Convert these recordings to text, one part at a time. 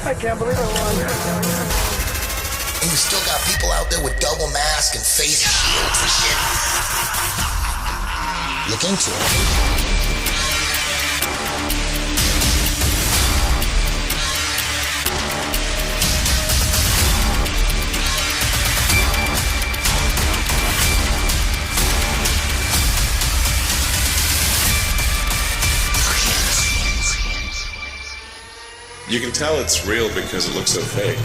I can't believe I won. And you still got people out there with double mask and face shields and shit. Look into it. You can tell it's real because it looks so fake.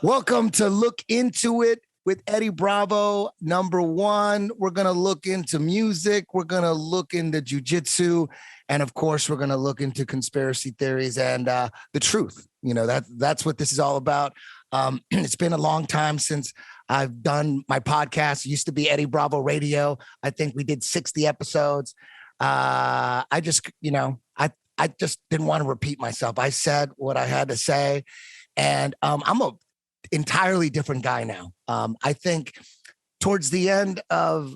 Welcome to Look Into It with Eddie Bravo. Number one, we're going to look into music. We're going to look into jujitsu. And of course, we're going to look into conspiracy theories and the truth. You know, that's what this is all about. It's been a long time since I've done my podcast. It used to be Eddie Bravo Radio. I think we did 60 episodes. I just didn't want to repeat myself. I said what I had to say, and I'm a entirely different guy now. I think towards the end of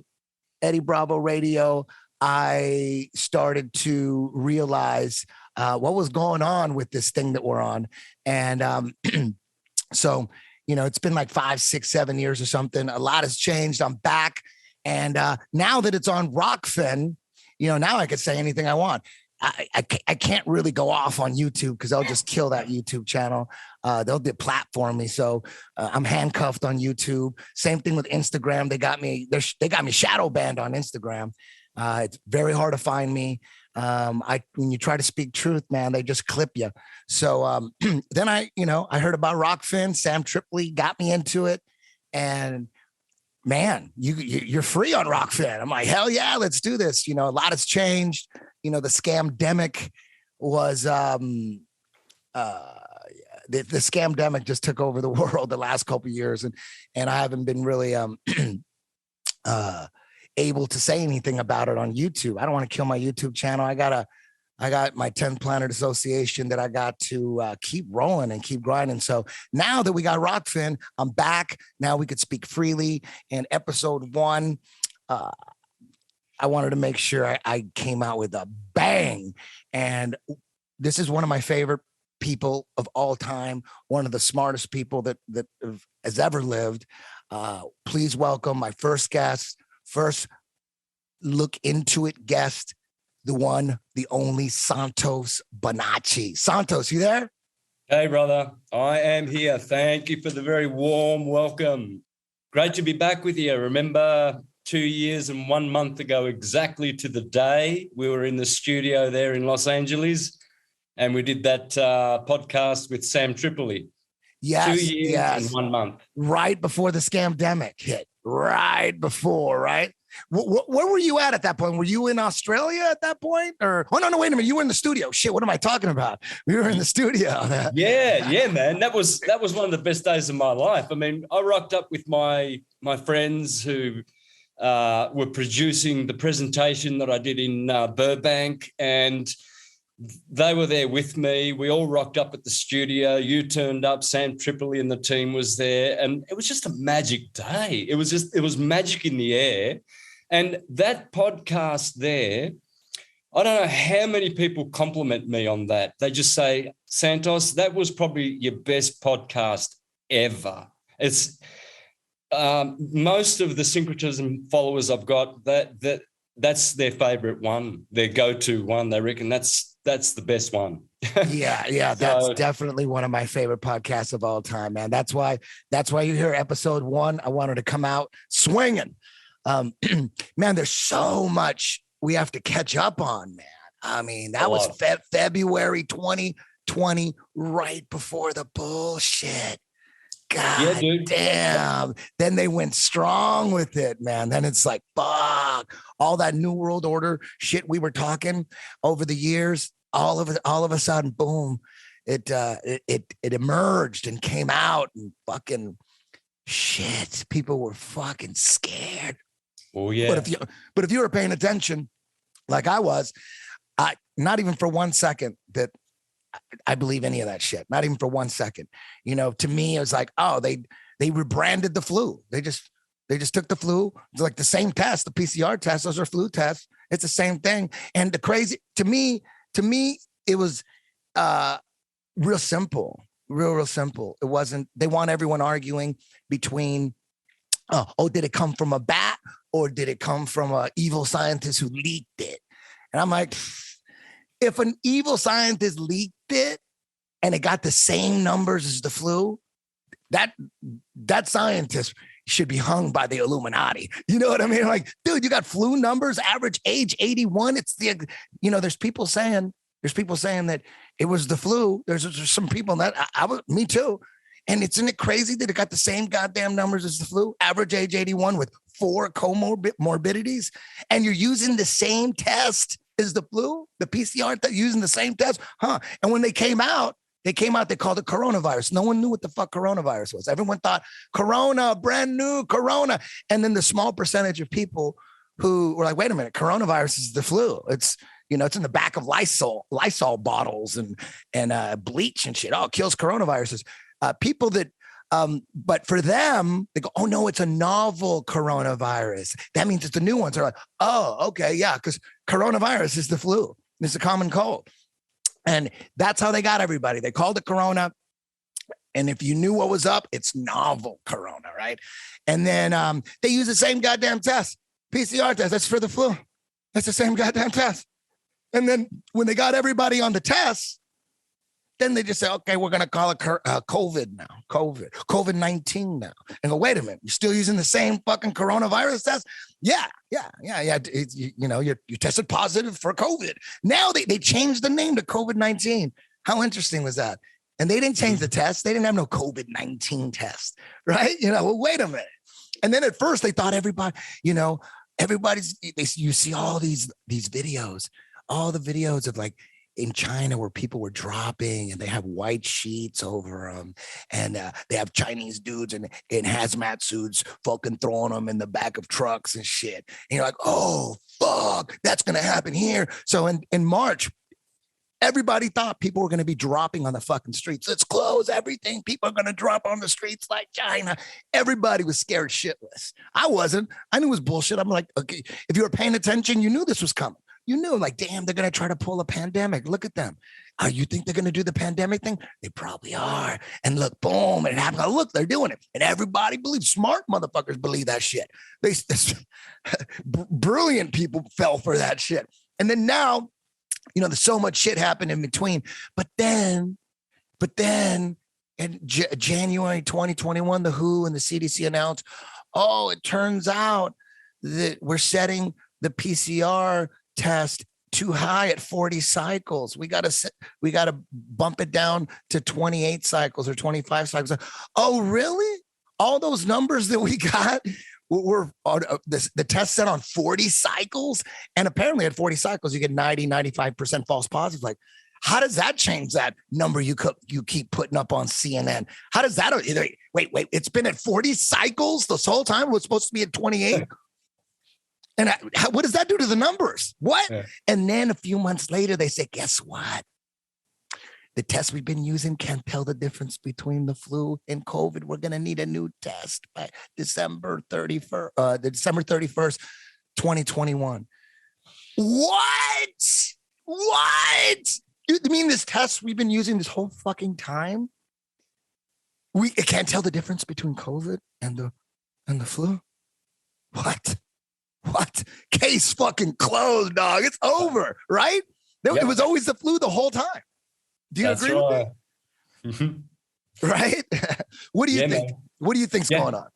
Eddie Bravo Radio, I started to realize what was going on with this thing that we're on. And so, you know, it's been like 5, 6, 7 years or something. A lot has changed. I'm back. And now that it's on Rockfin, you know, now I could say anything I want. I can't really go off on YouTube because they'll just kill that YouTube channel. They'll deplatform me. So I'm handcuffed on YouTube. Same thing with Instagram. They got me shadow banned on Instagram. It's very hard to find me. When you try to speak truth, man, they just clip you. So then I heard about Rockfin. Sam Tripoli got me into it, and man, you're free on Rockfin. I'm like, hell yeah, let's do this. You know, a lot has changed. You know, the scamdemic was the scamdemic just took over the world the last couple of years, and I haven't been really able to say anything about it on YouTube. I don't want to kill my YouTube channel. I got my 10 Planet Association that I got to keep rolling and keep grinding. So now that we got Rockfin, I'm back. Now we could speak freely. And episode 1, I wanted to make sure I came out with a bang. And this is one of my favorite people of all time, one of the smartest people that has ever lived. Please welcome my first Look Into It guest, the one, the only Santos Bonacci. Santos, you there? Hey, brother. I am here. Thank you for the very warm welcome. Great to be back with you. Remember 2 years and 1 month ago, exactly to the day, we were in the studio there in Los Angeles, and we did that podcast with Sam Tripoli. Yes, 2 years and 1 month. Right before the scamdemic hit. Right before, right? Where were you at that point? Were you in Australia at that point? Or, oh, no, wait a minute. You were in the studio. Shit, what am I talking about? We were in the studio. Yeah, man. That was one of the best days of my life. I mean, I rocked up with my friends who were producing the presentation that I did in Burbank, and they were there with me. We all rocked up at the studio. You turned up. Sam Tripoli and the team was there, and it was just a magic day. It was magic in the air. And that podcast there, I don't know how many people compliment me on that. They just say, Santos, that was probably your best podcast ever. It's most of the syncretism followers I've got, that's their favorite one, their go-to one. They reckon that's the best one. Yeah. That's definitely one of my favorite podcasts of all time, man. That's why you hear episode 1. I wanted to come out swinging. Man, there's so much we have to catch up on, man. I mean, that was February 2020, right before the bullshit. God damn. Then they went strong with it, man. Then it's like, fuck, all that New World Order shit we were talking over the years, all of a sudden, boom, it emerged and came out, and fucking shit. People were fucking scared. Oh yeah. But if you were paying attention, like I was, not even for 1 second that I believe any of that shit. Not even for 1 second. You know, to me, it was like, oh, they rebranded the flu. They just took the flu. It's like the same test, the PCR test. Those are flu tests. It's the same thing. And the crazy, to me, to me, it was real simple, real simple. It wasn't, they want everyone arguing between, did it come from a bat or did it come from an evil scientist who leaked it? And I'm like, if an evil scientist leaked it and it got the same numbers as the flu, that scientist should be hung by the Illuminati. You know what I mean? Like, dude, you got flu numbers, average age 81. It's there's people saying that it was the flu. There's some people that me too. And isn't it crazy that it got the same goddamn numbers as the flu? Average age 81 with 4 comorbidities, and you're using the same test as the flu, the PCR, using the same test, huh? And when they came out, they called it coronavirus. No one knew what the fuck coronavirus was. Everyone thought corona, brand new corona. And then the small percentage of people who were like, wait a minute, coronavirus is the flu. It's, it's in the back of Lysol bottles and bleach and shit. Oh, it kills coronaviruses. People that, but for them, they go, oh no, it's a novel coronavirus. That means it's the new ones. They're like, oh, okay, yeah, because coronavirus is the flu. It's a common cold. And that's how they got everybody. They called it corona. And if you knew what was up, it's novel corona, right? And then they use the same goddamn test, PCR test. That's for the flu. That's the same goddamn test. And then when they got everybody on the test, then they just say, okay, we're going to call it COVID now, COVID-19 now. And go, wait a minute, you're still using the same fucking coronavirus test? Yeah. You tested positive for COVID. Now they changed the name to COVID-19. How interesting was that? And they didn't change the test. They didn't have no COVID-19 test, right? Well, wait a minute. And then at first they thought everybody, you see all these videos, all the videos of like, in China where people were dropping and they have white sheets over them and they have Chinese dudes in hazmat suits fucking throwing them in the back of trucks and shit. And you're like, oh, fuck, that's going to happen here. So in March, everybody thought people were going to be dropping on the fucking streets. Let's close everything. People are going to drop on the streets like China. Everybody was scared shitless. I wasn't. I knew it was bullshit. I'm like, okay, if you were paying attention, you knew this was coming. You knew, like, damn, they're going to try to pull a pandemic. Look at them. You think they're going to do the pandemic thing? They probably are. And look, boom, and it happened. Oh, look, they're doing it. And everybody believes, smart motherfuckers believe that shit. Brilliant people fell for that shit. And then now, there's so much shit happened in between. But then in January 2021, the WHO and the CDC announced, it turns out that we're setting the PCR test too high at 40 cycles. We got to bump it down to 28 cycles or 25 cycles. Oh, really? All those numbers that we got were the test set on 40 cycles. And apparently at 40 cycles, you get 95% false positives. Like, how does that change that number you keep putting up on CNN? How does that, wait, it's been at 40 cycles this whole time? It was supposed to be at 28. And what does that do to the numbers? What? Yeah. And then a few months later, they say, guess what? The test we've been using can't tell the difference between the flu and COVID. We're going to need a new test by December 31st, 2021. What? You mean this test we've been using this whole fucking time? It can't tell the difference between COVID and the flu? What? Case fucking closed, dog. It's over, right? It was always the flu the whole time. Do you agree with me? Mm-hmm. Right? What do you think? Man. What do you think's going on?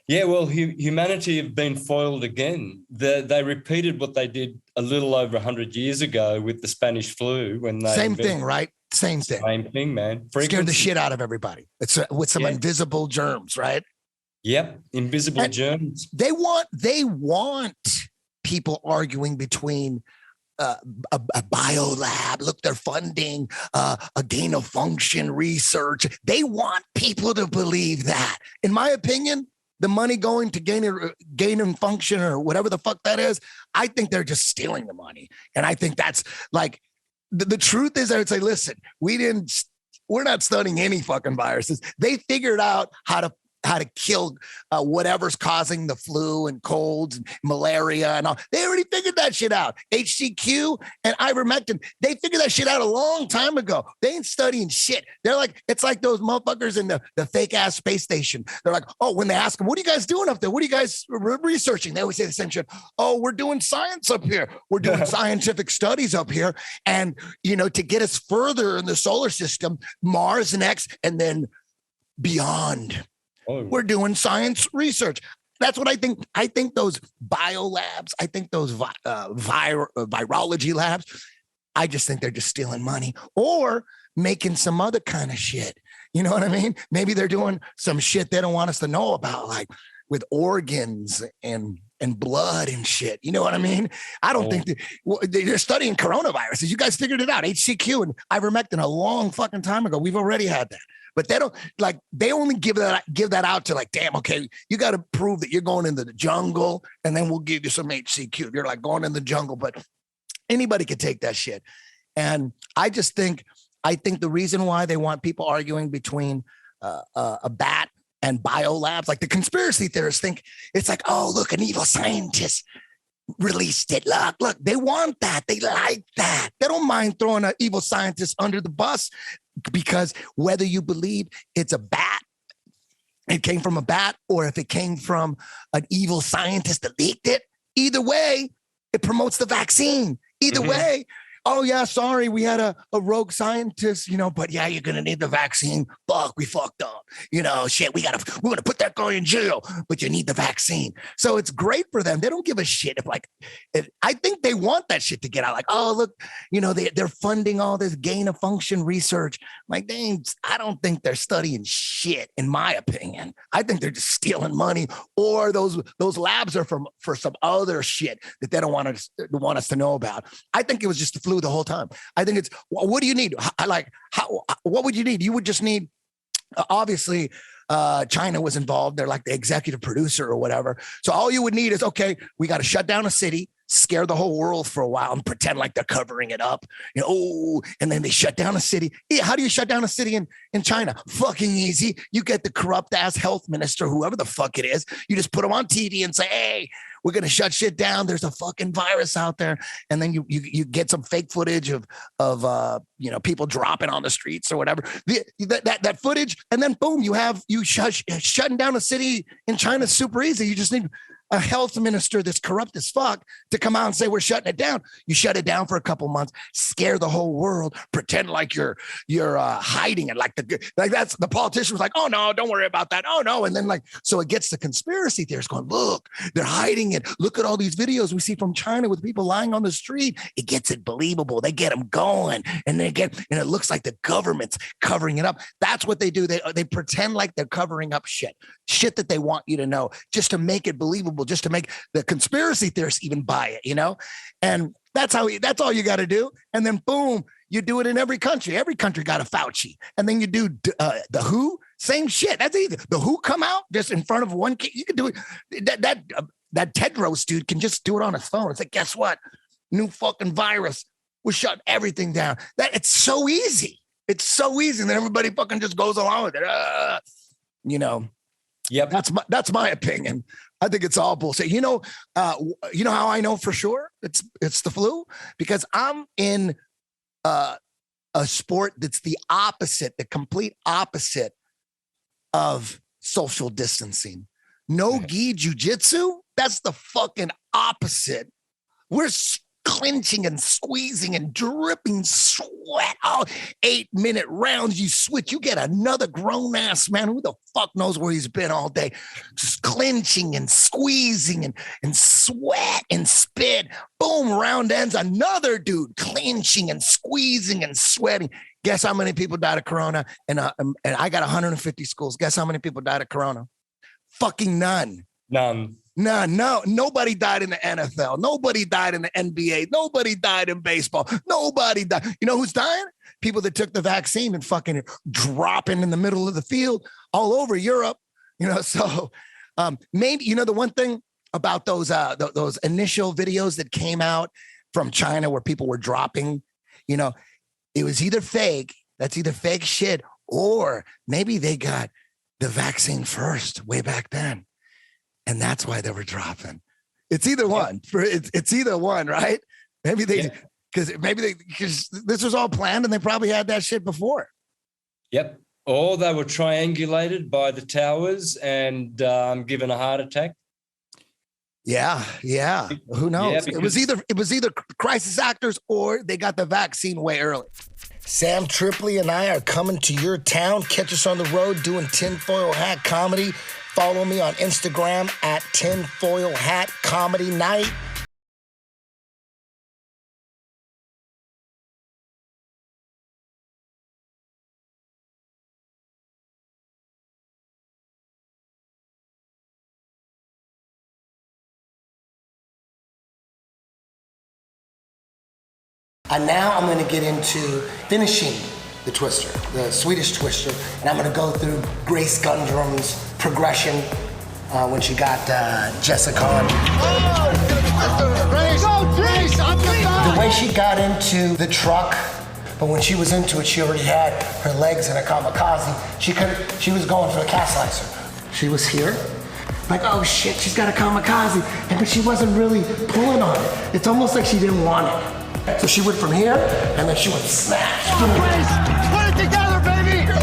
Yeah, well, humanity have been foiled again. They repeated what they did a little over 100 years ago with the Spanish flu. Same thing, right? Same thing. Same thing, man. Scared the shit out of everybody. It's with some invisible germs, right? Yep, invisible germs. They want people arguing between a biolab. Look, they're funding a gain of function research. They want people to believe that. In my opinion, the money going to gain and function or whatever the fuck that is, I think they're just stealing the money. And I think that's like the truth is I would say, listen, we're not studying any fucking viruses. They figured out how to how to kill whatever's causing the flu and colds and malaria and all. They already figured that shit out. HCQ and ivermectin, they figured that shit out a long time ago. They ain't studying shit. They're like, it's like those motherfuckers in the fake ass space station. They're like, oh, when they ask them, what are you guys doing up there? What are you guys researching? They always say the same shit. Oh, we're doing science up here. We're doing scientific studies up here. And, to get us further in the solar system, Mars next, and then beyond. Oh. We're doing science research. That's what I think. I think those biolabs, I think those virology labs, I just think they're just stealing money or making some other kind of shit. You know what I mean? Maybe they're doing some shit they don't want us to know about, like with organs and blood and shit. You know what I mean? I don't think they're studying coronaviruses. You guys figured it out. HCQ and ivermectin a long fucking time ago. We've already had that. But they don't they only give that out to like, damn, okay, you got to prove that you're going into the jungle and then we'll give you some HCQ. You're like going in the jungle, but anybody could take that shit. And I think the reason why they want people arguing between a bat and biolabs, like the conspiracy theorists think it's like, oh, look, an evil scientist released it. Look, they want that. They like that. They don't mind throwing an evil scientist under the bus because whether you believe it's a bat, it came from a bat, or if it came from an evil scientist that leaked it, either way, it promotes the vaccine. Either way, oh yeah, sorry, we had a rogue scientist, but yeah, you're gonna need the vaccine. Fuck, we fucked up. Shit, we're gonna put that guy in jail, but you need the vaccine. So it's great for them. They don't give a shit if I think they want that shit to get out. Like, oh look, they're funding all this gain of function research. Like, I don't think they're studying shit, in my opinion. I think they're just stealing money, or those labs are for some other shit that they don't want us to know about. I think it was just the flu the whole time. I think it's, what do you need? What would you need? You would just need, obviously, China was involved. They're like the executive producer or whatever. So all you would need is, okay, we got to shut down a city, scare the whole world for a while and pretend like they're covering it up. And then they shut down a city. Yeah, how do you shut down a city in China? Fucking easy. You get the corrupt ass health minister, whoever the fuck it is. You just put them on TV and say, hey, we're going to shut shit down. There's a fucking virus out there. And then you get some fake footage of people dropping on the streets or whatever. That footage. And then boom, you shutting down a city in China super easy. You just need a health minister that's corrupt as fuck to come out and say, we're shutting it down. You shut it down for a couple months, scare the whole world, pretend like you're hiding it. Like that's the politician was like, oh no, don't worry about that. Oh no. And then so it gets the conspiracy theorists going, look, they're hiding it. Look at all these videos we see from China with people lying on the street. It gets it believable. They get them going and it looks like the government's covering it up. That's what they do. They pretend like they're covering up shit that they want you to know, just to make it believable, just to make the conspiracy theorists even buy it, and that's all you got to do. And then boom, you do it in every country. Every country got a Fauci. And then you do the WHO, same shit. That's easy. The WHO come out just in front of one kid. You can do it. That Tedros dude can just do it on his phone. It's like, guess what? New fucking virus. We're shutting everything down. It's so easy. It's so easy. And then everybody fucking just goes along with it. Yep. That's my opinion. I think it's all bullshit. You know how I know for sure it's the flu? Because I'm in a sport that's the complete opposite of social distancing. No gi jujitsu. That's the fucking opposite. We're clenching and squeezing and dripping sweat. Oh, 8-minute rounds. You switch. You get another grown ass man. Who the fuck knows where he's been all day? Just clenching and squeezing and sweat and spit. Boom, round ends. Another dude clenching and squeezing and sweating. Guess how many people died of corona? And I got 150 schools. Guess how many people died of corona? Fucking none. None. No, nobody died in the NFL. Nobody died in the NBA. Nobody died in baseball. Nobody died. You know who's dying? People that took the vaccine and fucking dropping in the middle of the field all over Europe. So maybe, the one thing about those initial videos that came out from China where people were dropping, it was either fake. That's either fake shit, or maybe they got the vaccine first way back then. And that's why they were dropping. It's either one. It's either one, right? Maybe because this was all planned and they probably had that shit before. Yep. Or they were triangulated by the towers and given a heart attack. Yeah. Who knows? Yeah, it was either crisis actors or they got the vaccine way early. Sam Tripoli and I are coming to your town. Catch us on the road doing Tinfoil Hat Comedy. Follow me on Instagram at Tinfoil Hat Comedy Night. And now I'm going to get into finishing the Twister, the Swedish Twister, and I'm going to go through Grace Gundrum's progression when she got Jessica on. The way she got into the truck, but when she was into it, she already had her legs in a kamikaze. She was going for a cat slicer. She was here, like, oh shit, she's got a kamikaze, but she wasn't really pulling on it. It's almost like she didn't want it. So she went from here, and then she went smash. Put it together, baby! Get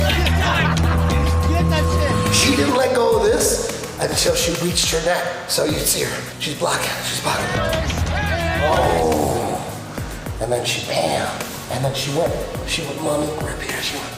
that shit! She didn't let go of this until she reached her neck. So you see her. She's blocking. Oh. And then she bam. And then she went mommy grip here. She went.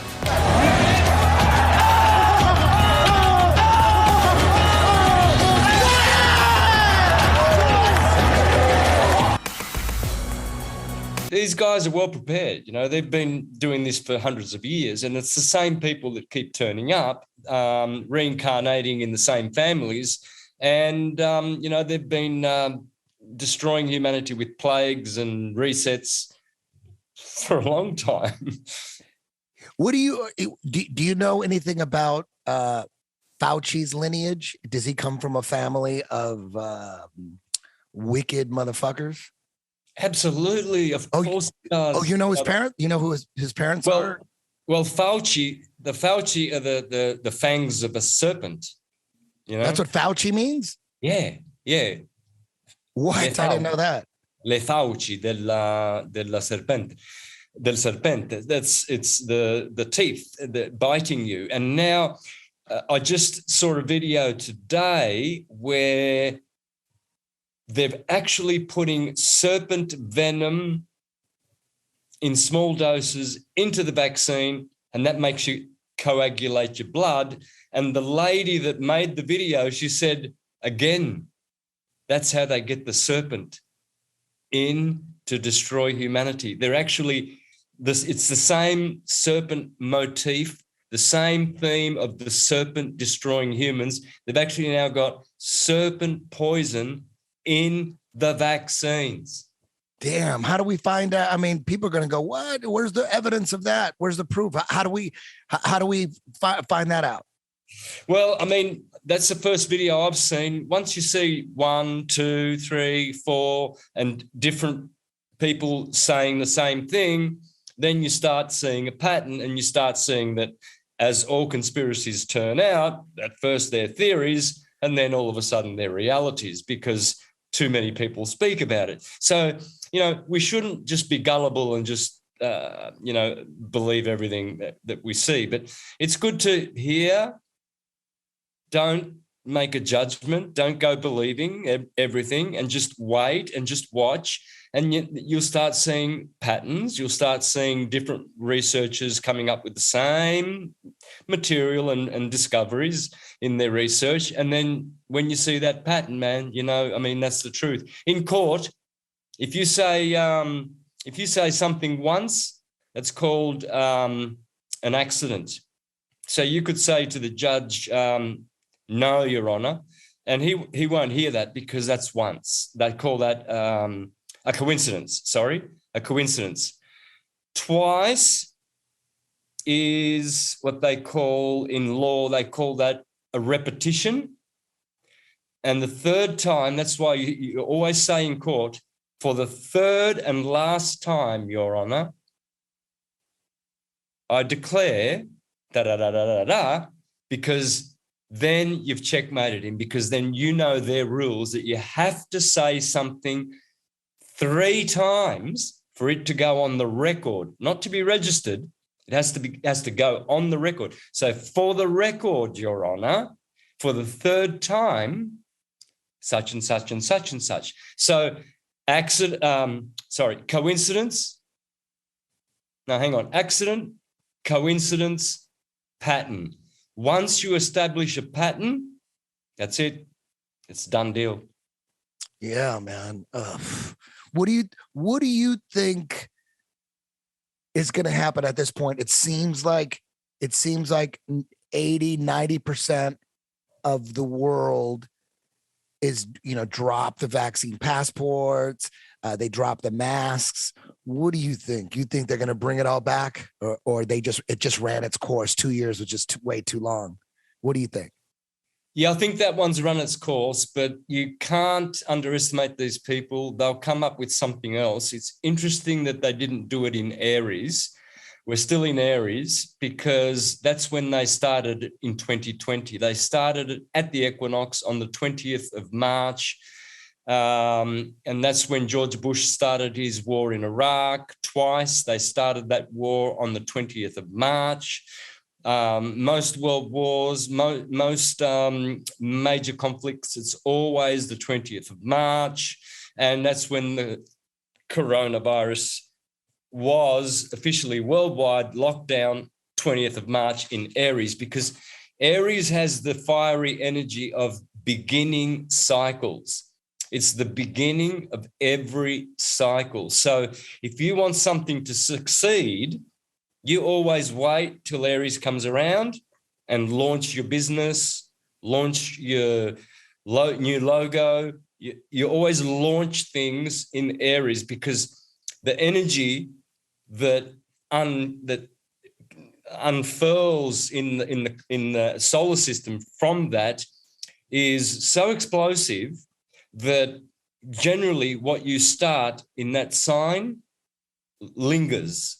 These guys are well prepared. You know, they've been doing this for hundreds of years, and it's the same people that keep turning up, reincarnating in the same families. And, you know, they've been destroying humanity with plagues and resets for a long time. What do you know anything about Fauci's lineage? Does he come from a family of wicked motherfuckers? Absolutely, of course he does. Oh, you know his parents? You know who his parents are? Well, Fauci are the fangs of a serpent. You know? That's what Fauci means? Yeah. What? I didn't know that. Le Fauci della serpente. Del serpente. It's the teeth that biting you. And now I just saw a video today where they're actually putting serpent venom in small doses into the vaccine, and that makes you coagulate your blood. And the lady that made the video, she said, again, that's how they get the serpent in to destroy humanity. They're actually, it's the same serpent motif, the same theme of the serpent destroying humans. They've actually now got serpent poison in the vaccines. Damn, how do we find out? I mean, people are going to go, what? Where's the evidence of that? Where's the proof? How do we find that out? Well, I mean, that's the first video I've seen. Once you see 1, 2, 3, 4, and different people saying the same thing, then you start seeing a pattern, and you start seeing that, as all conspiracies turn out, at first they're theories, and then all of a sudden they're realities, because too many people speak about it. So, you know, we shouldn't just be gullible and just, you know, believe everything that we see. But it's good to hear. Don't make a judgment. Don't go believing everything, and just wait and just watch. And you'll start seeing patterns. You'll start seeing different researchers coming up with the same material and discoveries in their research. And then when you see that pattern, man, you know, I mean, that's the truth. In court, if you say something once, it's called an accident. So you could say to the judge, no, Your Honor, and he won't hear that, because that's once. They call that a coincidence. A coincidence. Twice is what they call, in law, they call that a repetition. And the third time, that's why you always say in court, for the third and last time, Your Honor, I declare da-da-da-da-da-da, because then you've checkmated him, because then you know their rules that you have to say something 3 times for it to go on the record, not to be registered. It has to go on the record. So for the record, Your Honor, for the 3rd time, such and such and such and such. So coincidence. No, hang on. Accident, coincidence, pattern. Once you establish a pattern, that's it. It's a done deal. Yeah, man. What do you think is going to happen at this point? It seems like 80-90% of the world is, drop the vaccine passports. They drop the masks. What do you think? You think they're going to bring it all back, or it just ran its course? 2 years was just way too long. What do you think? Yeah, I think that one's run its course, but you can't underestimate these people. They'll come up with something else. It's interesting that they didn't do it in Aries. We're still in Aries because that's when they started in 2020. They started at the equinox on the 20th of March. And that's when George Bush started his war in Iraq twice. They started that war on the 20th of March. Most world wars, most major conflicts, it's always the 20th of March. And that's when the coronavirus was officially worldwide lockdown, 20th of March in Aries, because Aries has the fiery energy of beginning cycles. It's the beginning of every cycle. So if you want something to succeed, you always wait till Aries comes around and launch your business, launch your new logo. You always launch things in Aries because the energy that unfurls in the solar system from that is so explosive that generally what you start in that sign lingers.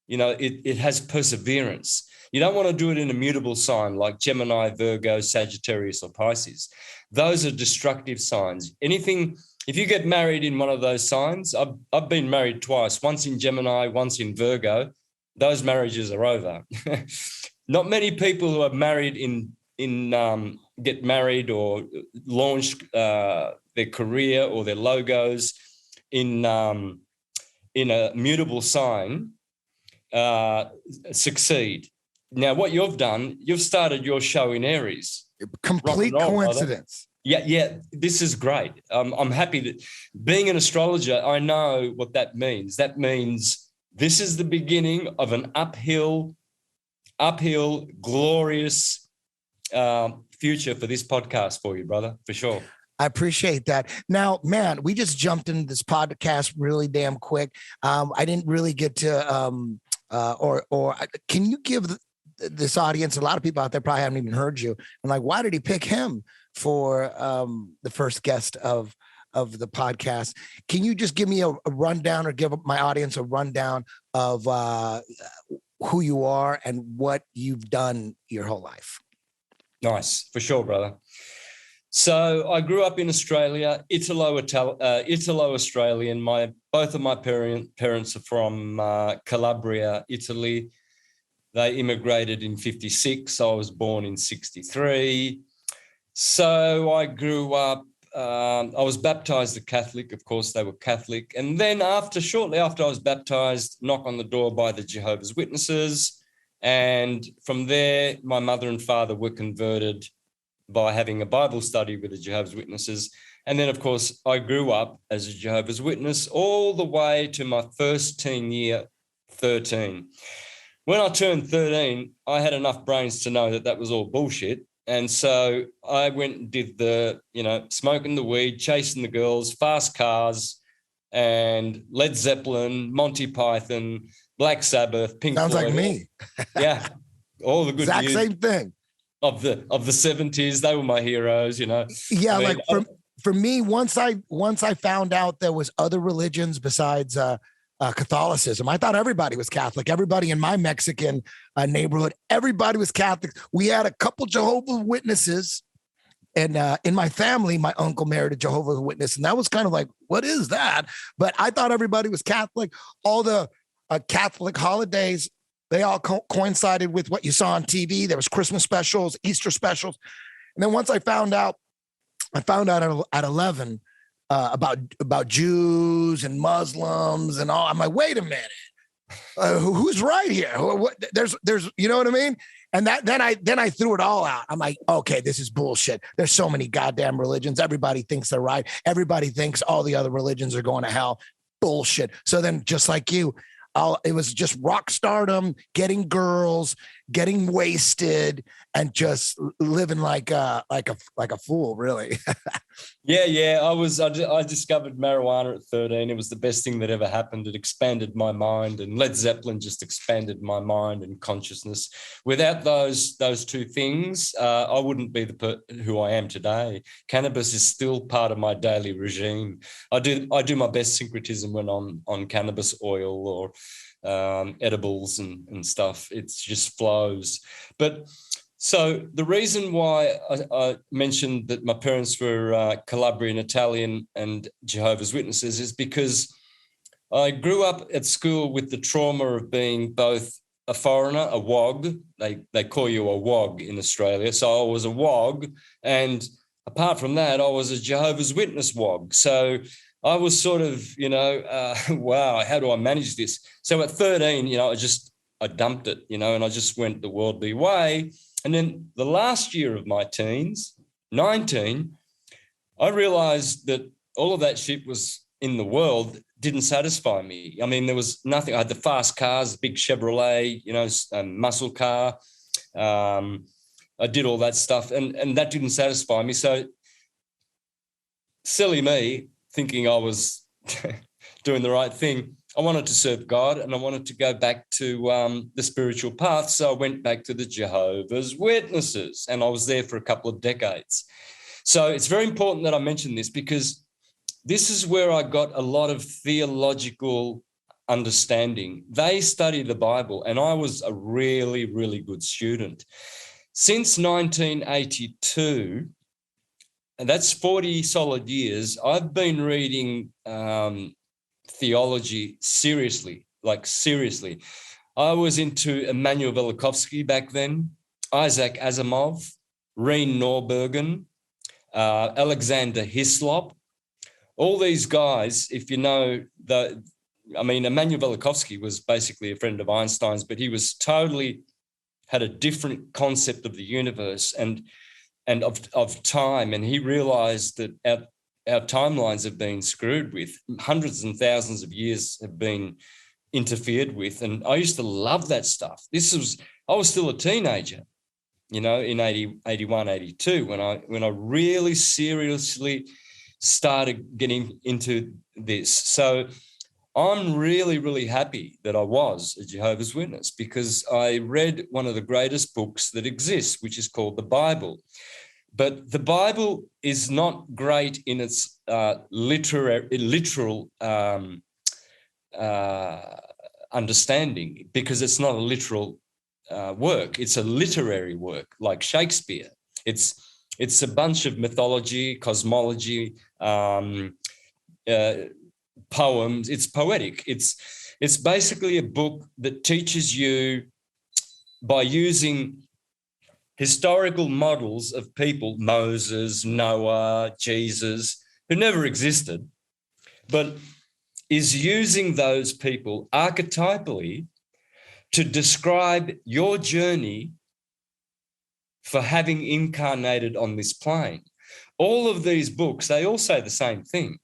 It has perseverance. You don't want to do it in a mutable sign like Gemini, Virgo, Sagittarius, or Pisces. Those are destructive signs. If you get married in one of those signs, I've been married twice, once in Gemini, once in Virgo. Those marriages are over. Not many people who are married get married or launch their career or their logos in a mutable sign succeed. Now, what you've done, you've started your show in Aries. Complete coincidence. Brother. Yeah, this is great. I'm happy that being an astrologer, I know what that means. That means this is the beginning of an uphill, glorious future for this podcast for you, brother, for sure. I appreciate that. Now, man, we just jumped into this podcast really damn quick. I didn't really get to, can you give this audience, a lot of people out there probably haven't even heard you, and like, why did he pick him for the first guest of the podcast? Can you just give me a rundown, or give my audience a rundown of who you are and what you've done your whole life? Nice, for sure, brother. So I grew up in Australia, Italo-Australian. Both of my parents are from Calabria, Italy. They immigrated in 56. I was born in 63. So I grew up, I was baptized a Catholic. Of course, they were Catholic. And then shortly after I was baptized, knock on the door by the Jehovah's Witnesses. And from there, my mother and father were converted by having a Bible study with the Jehovah's Witnesses. And then, of course, I grew up as a Jehovah's Witness all the way to my first teen year, 13. When I turned 13, I had enough brains to know that was all bullshit. And so I went and did the, smoking the weed, chasing the girls, fast cars, and Led Zeppelin, Monty Python, Black Sabbath, Pink Floyd. Sounds like me. Yeah, all the good exact same thing. Of the 70s, they were my heroes, Yeah, I mean, for me, once I found out there was other religions besides Catholicism. I thought everybody was Catholic. Everybody in my Mexican neighborhood, everybody was Catholic. We had a couple Jehovah's Witnesses. And in my family, my uncle married a Jehovah's Witness. And that was kind of like, what is that? But I thought everybody was Catholic. All the Catholic holidays, they all coincided with what you saw on TV. There was Christmas specials, Easter specials. And then once I found out at 11 about Jews and Muslims and all. I'm like, wait a minute, who's right here? There's, you know what I mean? And then I threw it all out. I'm like, okay, this is bullshit. There's so many goddamn religions. Everybody thinks they're right. Everybody thinks all the other religions are going to hell. Bullshit. So then, just like you, it was just rock stardom, getting girls, getting wasted, and just living like a fool, really. Yeah. I discovered marijuana at 13. It was the best thing that ever happened. It expanded my mind, and Led Zeppelin just expanded my mind and consciousness. Without those two things, I wouldn't be who I am today. Cannabis is still part of my daily regime. I do my best syncretism when I'm on cannabis oil or edibles and stuff. It just flows. But so the reason why I mentioned that my parents were Calabrian Italian and Jehovah's Witnesses is because I grew up at school with the trauma of being both a foreigner, a WOG. They call you a WOG in Australia. So I was a WOG, and apart from that, I was a Jehovah's Witness WOG. So I was sort of, wow, how do I manage this? So at 13, I dumped it, and I just went the worldly way. And then the last year of my teens, 19, I realized that all of that shit was in the world didn't satisfy me. I mean, there was nothing. I had the fast cars, big Chevrolet, muscle car. I did all that stuff, and that didn't satisfy me. So silly me, thinking I was doing the right thing, I wanted to serve God, and I wanted to go back to the spiritual path. So I went back to the Jehovah's Witnesses, and I was there for a couple of decades. So it's very important that I mention this, because this is where I got a lot of theological understanding. They study the Bible, and I was a really, really good student. Since 1982, and that's 40 solid years, I've been reading theology seriously. I was into Immanuel Velikovsky back then, Isaac Asimov, Rein Norbergen, Alexander Hislop. All these guys, if you know, Immanuel Velikovsky was basically a friend of Einstein's, but he was totally had a different concept of the universe and of time. And he realized that our timelines have been screwed with. Hundreds and thousands of years have been interfered with. And I used to love that stuff. I was still a teenager, in 81, 82, when I really seriously started getting into this. So I'm really, really happy that I was a Jehovah's Witness, because I read one of the greatest books that exists, which is called the Bible. But the Bible is not great in its literal understanding, because it's not a literal work. It's a literary work, like Shakespeare. It's a bunch of mythology, cosmology, poems. It's poetic. It's basically a book that teaches you, by using historical models of people, Moses, Noah, Jesus, who never existed, but is using those people archetypally to describe your journey for having incarnated on this plane. All of these books, they all say the same thing.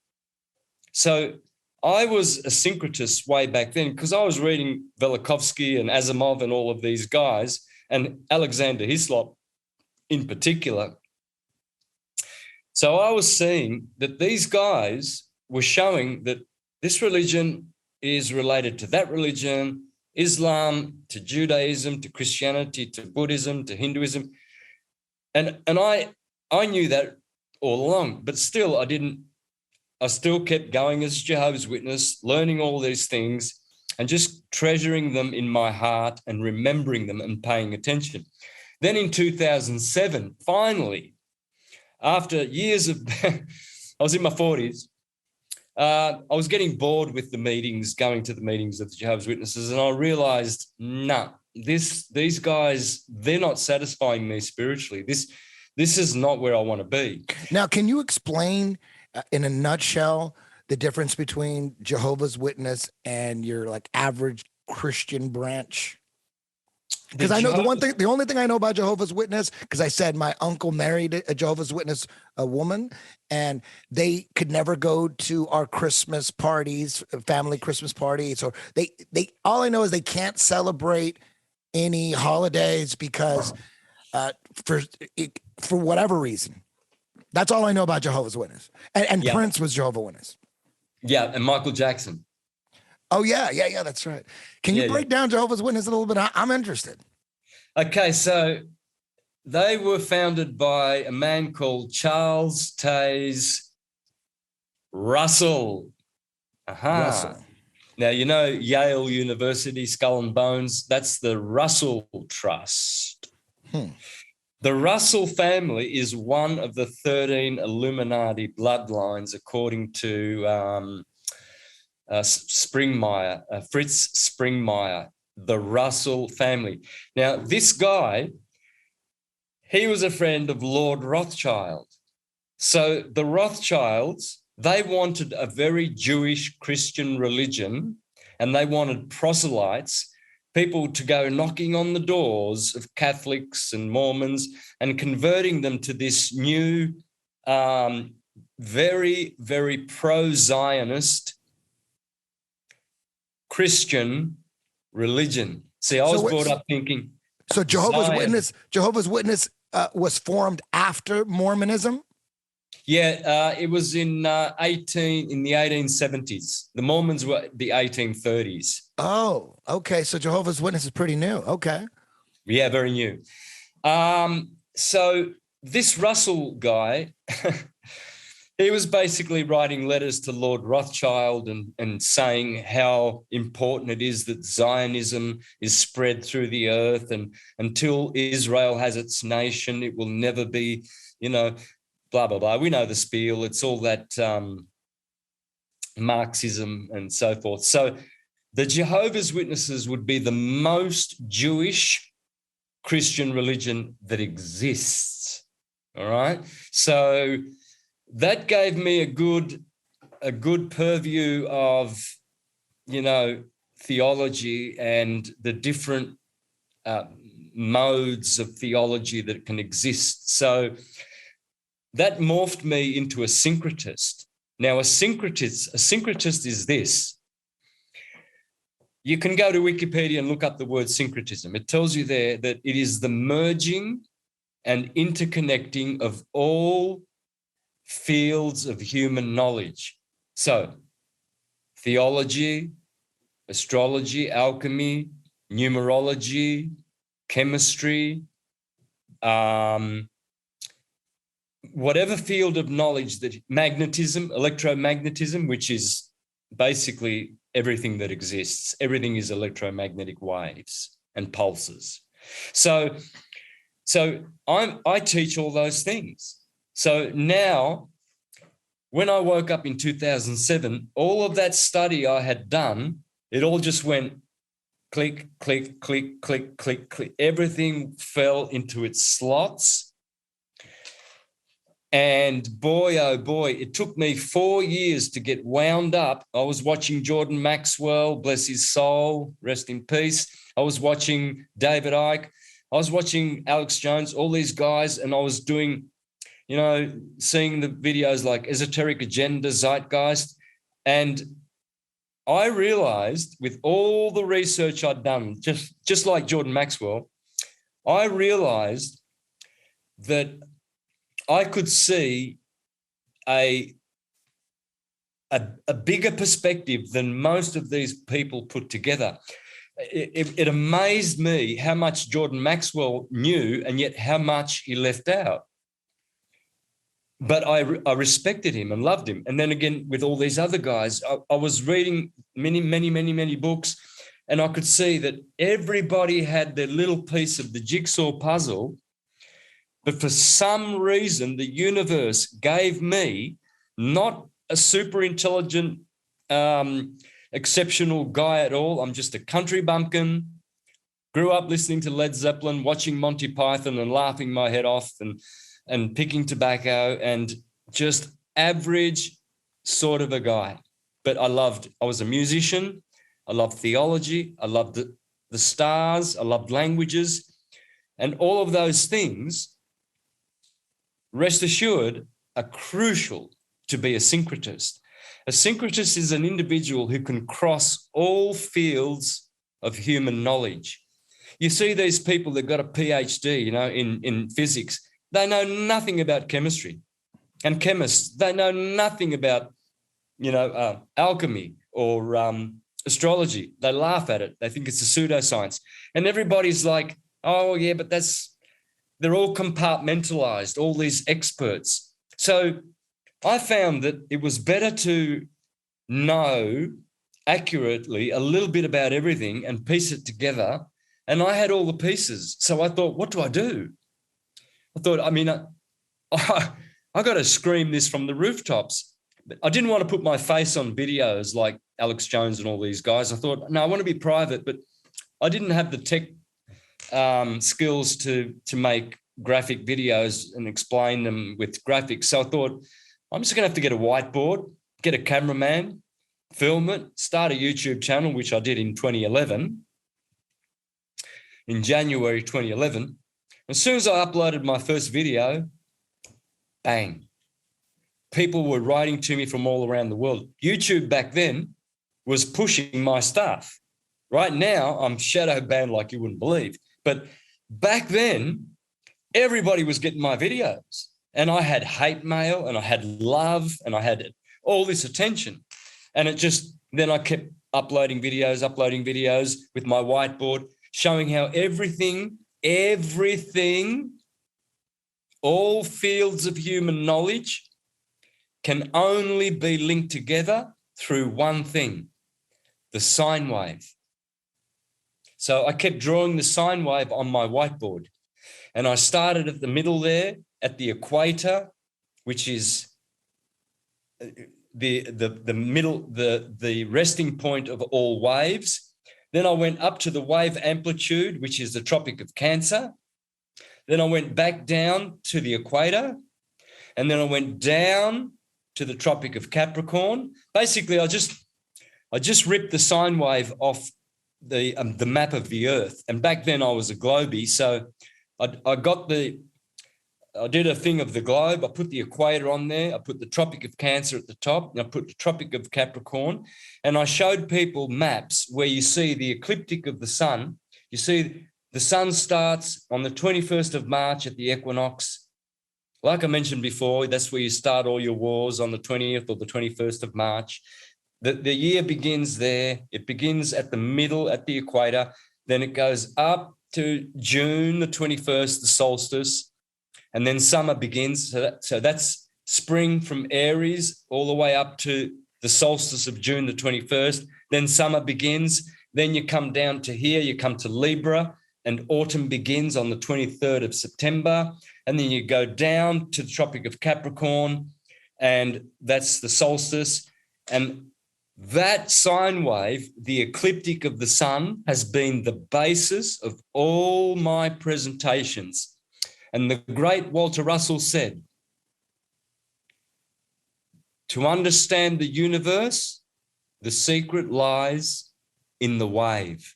So I was a syncretist way back then, because I was reading Velikovsky and Asimov and all of these guys, and Alexander Hislop in particular. So I was seeing that these guys were showing that this religion is related to that religion, Islam to Judaism to Christianity to Buddhism to Hinduism. And I knew that all along, but still I didn't I still kept going as a Jehovah's Witness, learning all these things and just treasuring them in my heart and remembering them and paying attention. Then in 2007, finally, after years of, I was in my 40s, I was getting bored with the meetings, going to the meetings of the Jehovah's Witnesses, and I realized, these guys, they're not satisfying me spiritually. This is not where I want to be. Now, can you explain in a nutshell the difference between Jehovah's Witness and your like average Christian branch? Because I know the only thing I know about Jehovah's Witness, because I said my uncle married a Jehovah's Witness, a woman, and they could never go to our Christmas parties, family Christmas parties, or they all I know is they can't celebrate any holidays because for whatever reason. That's all I know about Jehovah's Witness. And Yeah. Prince was Jehovah's Witness. Yeah, and Michael Jackson. Oh, yeah, that's right. Can you break down Jehovah's Witness a little bit? I'm interested. Okay, so they were founded by a man called Charles Taze Russell. Russell. Now, you know Yale University, Skull and Bones, that's the Russell Trust. The Russell family is one of the 13 Illuminati bloodlines, according to Springmeyer, Fritz Springmeyer, the Russell family. Now, this guy, he was a friend of Lord Rothschild. So the Rothschilds, they wanted a very Jewish Christian religion, and they wanted proselytes, people to go knocking on the doors of Catholics and Mormons and converting them to this new, very, very pro-Zionist Christian religion. See, I was brought up thinking. So Jehovah's Witness was formed after Mormonism? Yeah, it was in the 1870s. The Mormons were the 1830s. Oh, okay. So Jehovah's Witness is pretty new. Okay. Yeah, very new. So this Russell guy, he was basically writing letters to Lord Rothschild and saying how important it is that Zionism is spread through the earth, and until Israel has its nation, it will never be, blah, blah, blah. We know the spiel. It's all that Marxism and so forth. So the Jehovah's Witnesses would be the most Jewish Christian religion that exists. All right. So that gave me a good purview of, theology and the different modes of theology that can exist. So that morphed me into a syncretist. Now, a syncretist is this. You can go to Wikipedia and look up the word syncretism. It tells you there that it is the merging and interconnecting of all fields of human knowledge. So, theology, astrology, alchemy, numerology, chemistry, whatever field of knowledge that magnetism, electromagnetism, which is basically everything that exists. Everything is electromagnetic waves and pulses. So I teach all those things. So now, when I woke up in 2007, all of that study I had done, it all just went click, click, click, click, click, click. Everything fell into its slots. And boy, oh boy, it took me 4 years to get wound up. I was watching Jordan Maxwell, bless his soul, rest in peace. I was watching David Icke. I was watching Alex Jones, all these guys, and I was doing, seeing the videos like Esoteric Agenda, Zeitgeist. And I realized with all the research I'd done, just like Jordan Maxwell, I realized that I could see a bigger perspective than most of these people put together. It amazed me how much Jordan Maxwell knew and yet how much he left out. but I respected him and loved him. And then again, with all these other guys, I was reading many books, and I could see that everybody had their little piece of the jigsaw puzzle. But for some reason, the universe gave me not a super intelligent, exceptional guy at all. I'm just a country bumpkin, grew up listening to Led Zeppelin, watching Monty Python and laughing my head off and picking tobacco, and just average sort of a guy. But I was a musician. I loved theology. I loved the stars. I loved languages. And all of those things, rest assured, are crucial to be a syncretist. A syncretist is an individual who can cross all fields of human knowledge. You see these people that got a PhD, in physics. They know nothing about chemistry. And chemists, they know nothing about, alchemy or astrology. They laugh at it. They think it's a pseudoscience. And everybody's like, oh, yeah, but they're all compartmentalized, all these experts. So I found that it was better to know accurately a little bit about everything and piece it together. And I had all the pieces. So I thought, what do I do? I thought, I got to scream this from the rooftops. But I didn't want to put my face on videos like Alex Jones and all these guys. I thought, no, I want to be private, but I didn't have the tech skills to make graphic videos and explain them with graphics. So I thought, I'm just going to have to get a whiteboard, get a cameraman, film it, start a YouTube channel, which I did in 2011, in January 2011. As soon as I uploaded my first video, bang, people were writing to me from all around the world. YouTube back then was pushing my stuff. Right now, I'm shadow banned like you wouldn't believe. But back then, everybody was getting my videos. And I had hate mail, and I had love, and I had all this attention. And then I kept uploading videos with my whiteboard, showing how everything, all fields of human knowledge can only be linked together through one thing, the sine wave. So I kept drawing the sine wave on my whiteboard. And I started at the middle there, at the equator, which is the middle, the resting point of all waves. Then I went up to the wave amplitude, which is the Tropic of Cancer. Then I went back down to the equator. And then I went down to the Tropic of Capricorn. Basically, I just ripped the sine wave off the map of the Earth. And back then I was a globie. So I did a thing of the globe. I put the equator on there. I put the Tropic of Cancer at the top. And I put the Tropic of Capricorn. And I showed people maps where you see the ecliptic of the sun. You see the sun starts on the 21st of March at the equinox. Like I mentioned before, that's where you start all your wars, on the 20th or the 21st of March. The year begins there. It begins at the middle, at the equator. Then it goes up to June the 21st, the solstice. And then summer begins. So that's spring from Aries all the way up to the solstice of June the 21st. Then summer begins. Then you come down to here, you come to Libra, and autumn begins on the 23rd of September. And then you go down to the Tropic of Capricorn, and that's the solstice. And that sine wave, the ecliptic of the sun, has been the basis of all my presentations. And the great Walter Russell said, to understand the universe, the secret lies in the wave.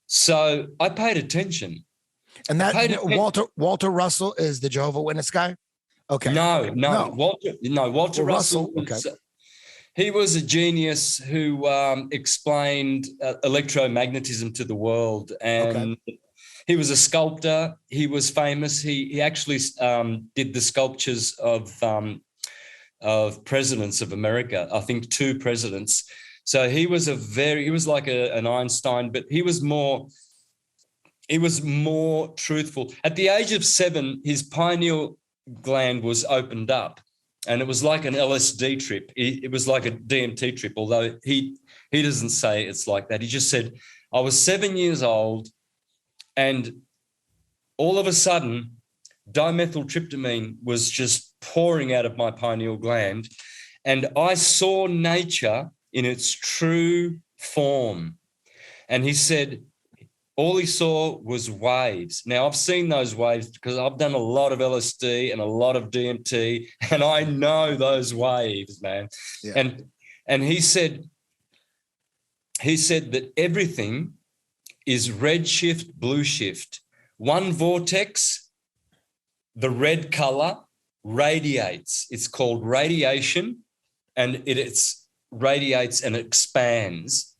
So I paid attention. And that Walter Russell is the Jehovah's Witness guy? Okay. No. Walter Russell. Okay. He was a genius who explained electromagnetism to the world. And he was a sculptor. He was famous. He actually did the sculptures of presidents of America. I think 2 presidents. So he was like an Einstein, but he was more truthful. At the age of 7, his pineal gland was opened up, and it was like an LSD trip. It was like a DMT trip, although he doesn't say it's like that. He just said, I was 7 years old, and all of a sudden, dimethyltryptamine was just pouring out of my pineal gland, and I saw nature in its true form. And he said all he saw was waves. Now, I've seen those waves because I've done a lot of LSD and a lot of DMT, and I know those waves, man. Yeah. And he said that everything is red shift, blue shift. One vortex, the red color, radiates. It's called radiation, and it's radiates and expands.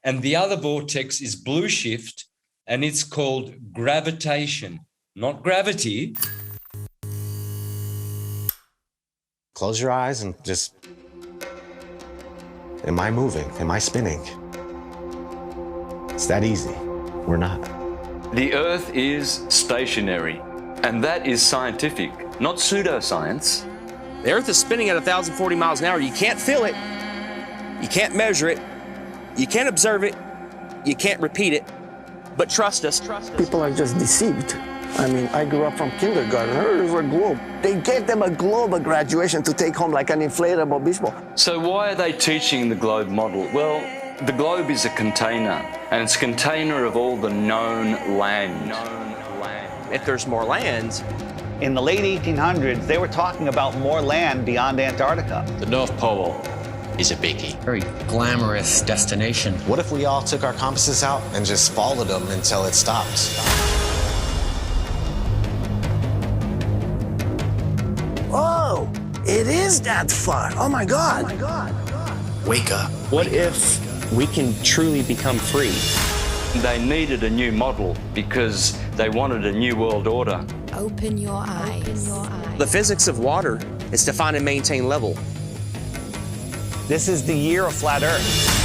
And the other vortex is blue shift, and it's called gravitation, not gravity. Close your eyes and just, am I moving? Am I spinning? It's that easy. We're not. The Earth is stationary, and that is scientific, not pseudoscience. The Earth is spinning at 1,040 miles an hour. You can't feel it. You can't measure it. You can't observe it. You can't repeat it. But trust us. People are just deceived. I mean, I grew up from kindergarten. There's a globe. They gave them a globe at graduation to take home like an inflatable baseball. So why are they teaching the globe model? Well, the globe is a container, and it's a container of all the known land. If there's more land, in the late 1800s, they were talking about more land beyond Antarctica. The North Pole is a biggie. Very glamorous destination. What if we all took our compasses out and just followed them until it stopped? Oh, it is that far. Oh my God. Oh my God. Wake up. What if we can truly become free? They needed a new model because they wanted a new world order. Open your eyes. The physics of water is to find and maintain level. This is the year of flat Earth.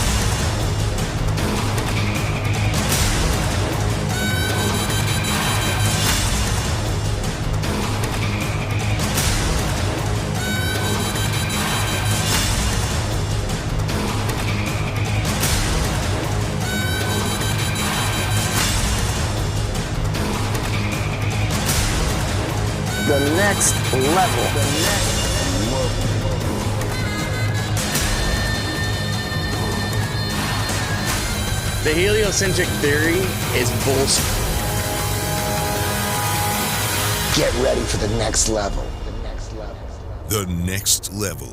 The next level. The heliocentric theory is bullshit. Get ready for the next level. The next level.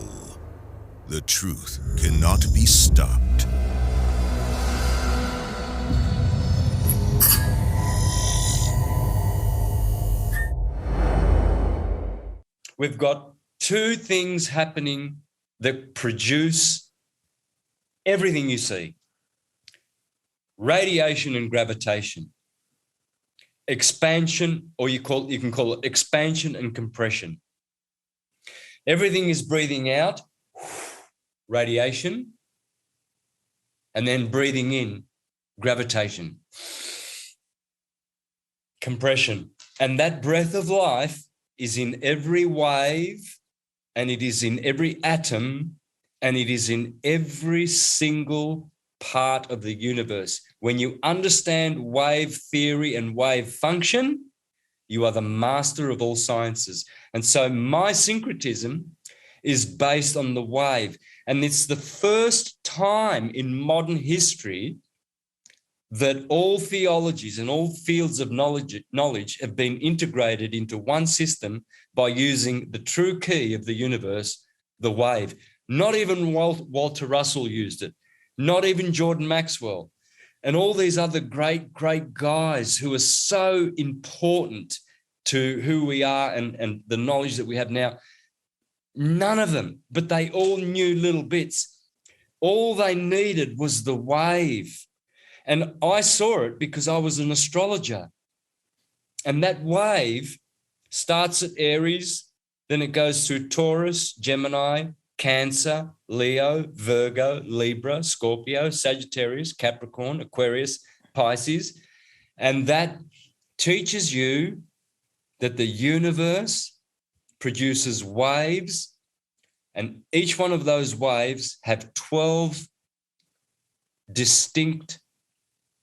The truth cannot be stopped. We've got two things happening that produce everything you see: radiation and gravitation. Expansion, or you can call it expansion and compression. Everything is breathing out, radiation, and then breathing in, gravitation, compression. And that breath of life is in every wave, and it is in every atom, and it is in every single part of the universe. When you understand wave theory and wave function, you are the master of all sciences. And so my syncretism is based on the wave. And it's the first time in modern history that all theologies and all fields of knowledge have been integrated into one system by using the true key of the universe, the wave. Not even Walter Russell used it, not even Jordan Maxwell, and all these other great, great guys who are so important to who we are and the knowledge that we have now. None of them, but they all knew little bits. All they needed was the wave. And I saw it because I was an astrologer. And that wave starts at Aries, then it goes through Taurus, Gemini, Cancer, Leo, Virgo, Libra, Scorpio, Sagittarius, Capricorn, Aquarius, Pisces. And that teaches you that the universe produces waves, and each one of those waves have 12 distinct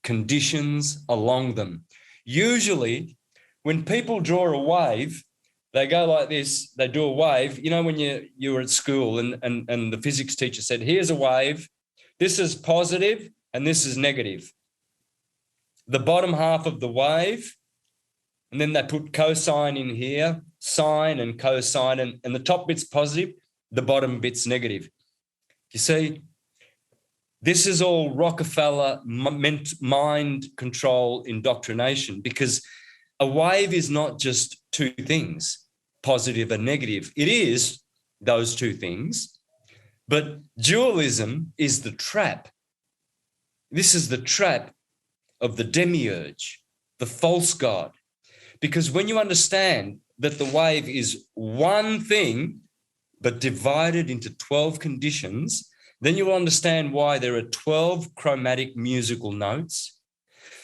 conditions along them. Usually, when people draw a wave, they go like this, they do a wave. You know, when you were at school and the physics teacher said, here's a wave, this is positive and this is negative. The bottom half of the wave, and then they put cosine in here, sine and cosine, and the top bit's positive, the bottom bit's negative. You see, this is all Rockefeller mind control indoctrination, because a wave is not just two things, positive and negative. It is those two things, but dualism is the trap. This is the trap of the demiurge, the false god. Because when you understand that the wave is one thing, but divided into 12 conditions, then you will understand why there are 12 chromatic musical notes.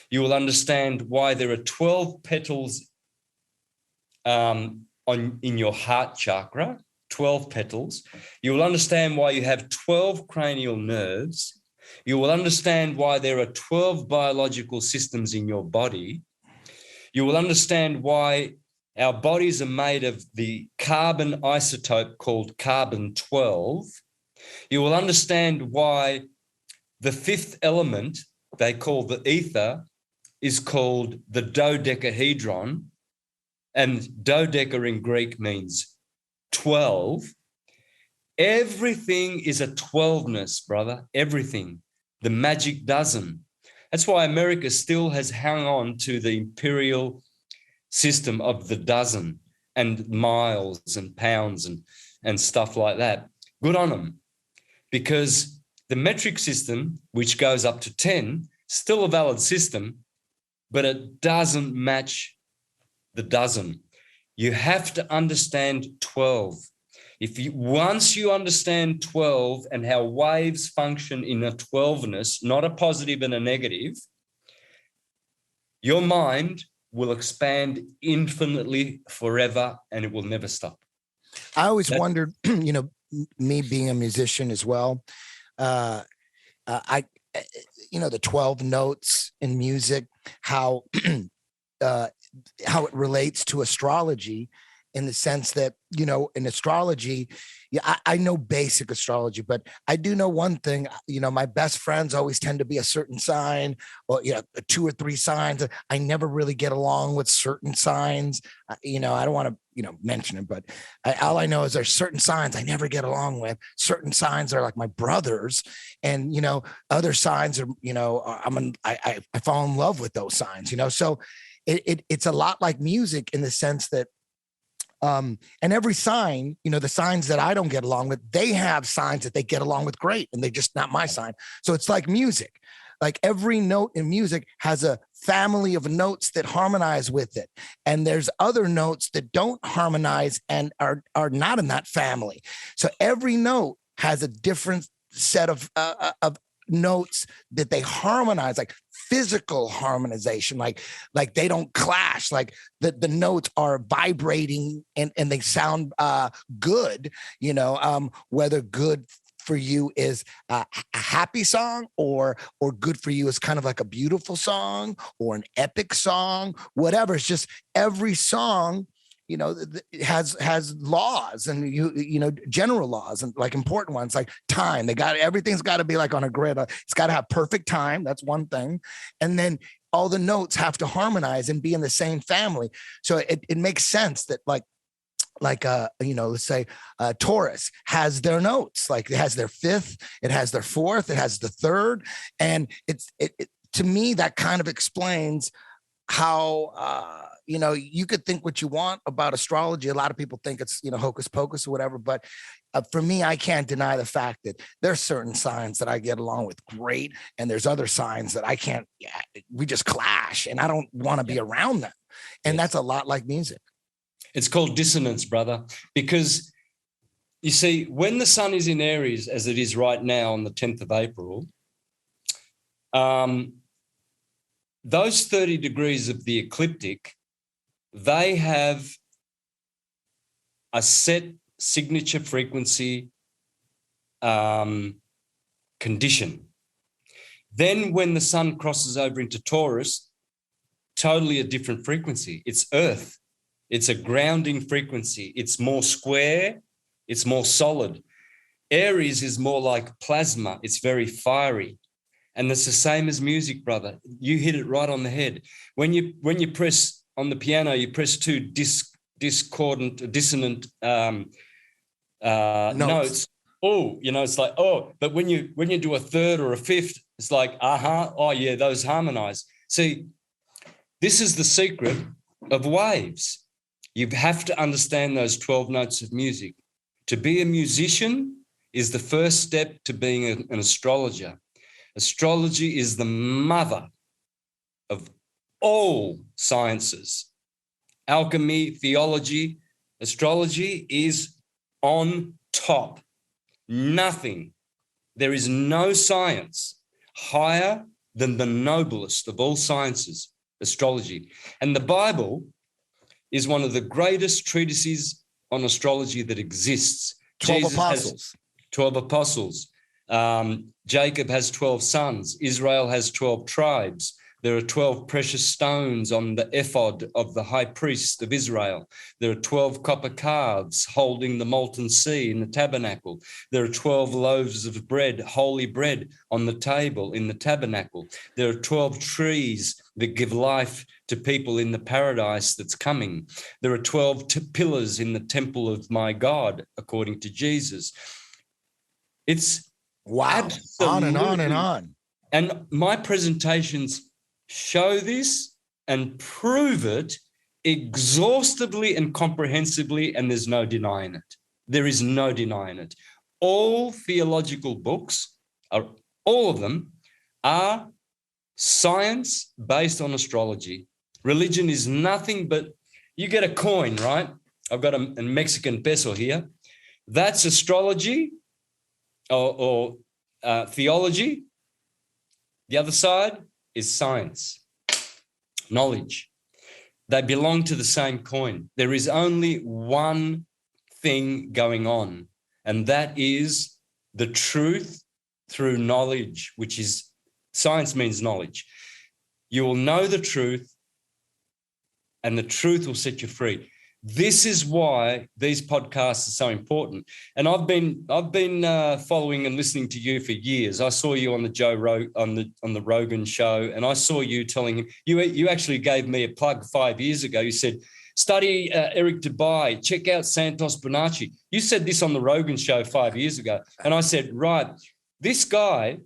You will understand why there are 12 petals in your heart chakra, 12 petals. You will understand why you have 12 cranial nerves. You will understand why there are 12 biological systems in your body. You will understand why our bodies are made of the carbon isotope called carbon-12. You will understand why the fifth element, they call the ether, is called the dodecahedron, and dodeca in Greek means 12. Everything is a 12ness, brother, everything. The magic dozen. That's why America still has hung on to the imperial system of the dozen and miles and pounds and stuff like that. Good on them. Because the metric system, which goes up to 10, still a valid system, but it doesn't match the dozen. You have to understand 12. Once you understand 12 and how waves function in a 12ness, not a positive and a negative, your mind will expand infinitely forever and it will never stop. I always wondered, me being a musician as well, the 12 notes in music, how it relates to astrology, in the sense that, in astrology, I know basic astrology, but I do know one thing, my best friends always tend to be a certain sign, or, 2 or 3 signs. I never really get along with certain signs. I don't want to, mention it, but all I know is there's certain signs I never get along with. Certain signs are like my brothers, and, other signs are, I fall in love with those signs, so it's a lot like music in the sense that, and every sign, the signs that I don't get along with, they have signs that they get along with great, and they're just not my sign. So it's like music. Like every note in music has a family of notes that harmonize with it. And there's other notes that don't harmonize and are not in that family. So every note has a different set of notes that they harmonize, like physical harmonization, like they don't clash, like the notes are vibrating and they sound good, whether good for you is a happy song or good for you is kind of like a beautiful song or an epic song, whatever. It's just every song has laws, and general laws, and like important ones like time. Everything's got to be like on a grid. It's got to have perfect time. That's one thing. And then all the notes have to harmonize and be in the same family. So it makes sense that like let's say Taurus has their notes, like it has their 5th, it has their 4th, it has the 3rd. And to me, that kind of explains how, you could think what you want about astrology. A lot of people think it's, hocus pocus or whatever. But for me, I can't deny the fact that there's certain signs that I get along with great. And there's other signs that I can't, we just clash and I don't want to be around them. And that's a lot like music. It's called dissonance, brother, because you see, when the sun is in Aries, as it is right now on the 10th of April, those 30 degrees of the ecliptic, they have a set signature frequency condition. Then when the sun crosses over into Taurus, totally a different frequency. It's Earth. It's a grounding frequency. It's more square. It's more solid. Aries is more like plasma. It's very fiery. And it's the same as music, brother. You hit it right on the head. When you press on the piano, you press two dissonant notes. Oh, it's like, oh, but when you do a third or a fifth, it's like, oh yeah, those harmonize. See, this is the secret of waves. You have to understand those 12 notes of music. To be a musician is the first step to being an astrologer. Astrology is the mother of all sciences. Alchemy, theology, astrology is on top. Nothing. There is no science higher than the noblest of all sciences, astrology. And the Bible is one of the greatest treatises on astrology that exists. 12 apostles. 12 apostles. Jacob has 12 sons. Israel has 12 tribes. There are 12 precious stones on the ephod of the high priest of Israel. There are 12 copper calves holding the molten sea in the tabernacle. There are 12 loaves of bread, holy bread, on the table in the tabernacle. There are 12 trees that give life to people in the paradise that's coming. There are 12 pillars in the temple of my God, according to Jesus. It's wow, on and on and on. And my presentations show this and prove it exhaustively and comprehensively, and there's no denying it. There is no denying it. All theological books, all of them, are science based on astrology. Religion is nothing but, you get a coin, right? I've got a Mexican peso here. That's astrology or theology. The other side is science, knowledge. They belong to the same coin. There is only one thing going on, and that is the truth through knowledge, which is, science means knowledge. You will know the truth, and the truth will set you free. This is why these podcasts are so important. And I've been following and listening to you for years. I saw you on the on the Rogan show, and I saw you telling him, you actually gave me a plug 5 years ago. You said, study Eric Dubai, check out Santos Bonacci. You said this on the Rogan show 5 years ago. And I said, right, this guy,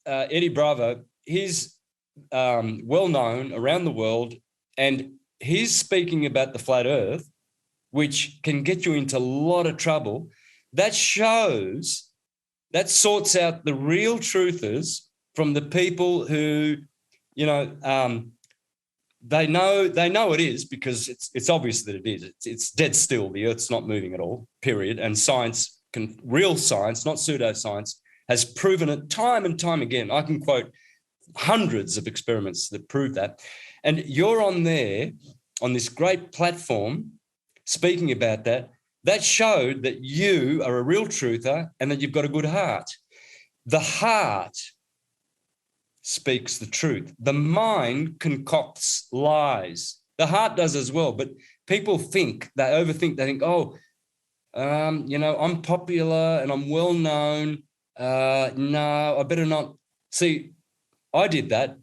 Eddie Bravo, he's well known around the world, and he's speaking about the flat earth, which can get you into a lot of trouble. That sorts out the real truthers from the people who, they know it is, because it's obvious that it is. It's dead still. The earth's not moving at all, period. And science, real science, not pseudoscience, has proven it time and time again. I can quote hundreds of experiments that prove that. And you're on there, on this great platform, speaking about that. That showed that you are a real truther and that you've got a good heart. The heart speaks the truth. The mind concocts lies. The heart does as well, but people think, they overthink, they think, I'm popular and I'm well known. No, I better not. See, I did that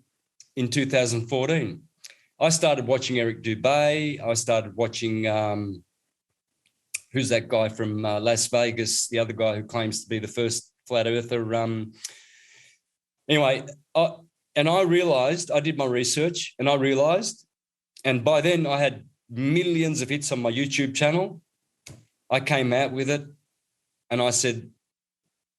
in 2014. I started watching Eric Dubay. I started watching, who's that guy from Las Vegas, the other guy who claims to be the first flat earther. Anyway, I realized, I did my research and I realized, and by then I had millions of hits on my YouTube channel. I came out with it and I said,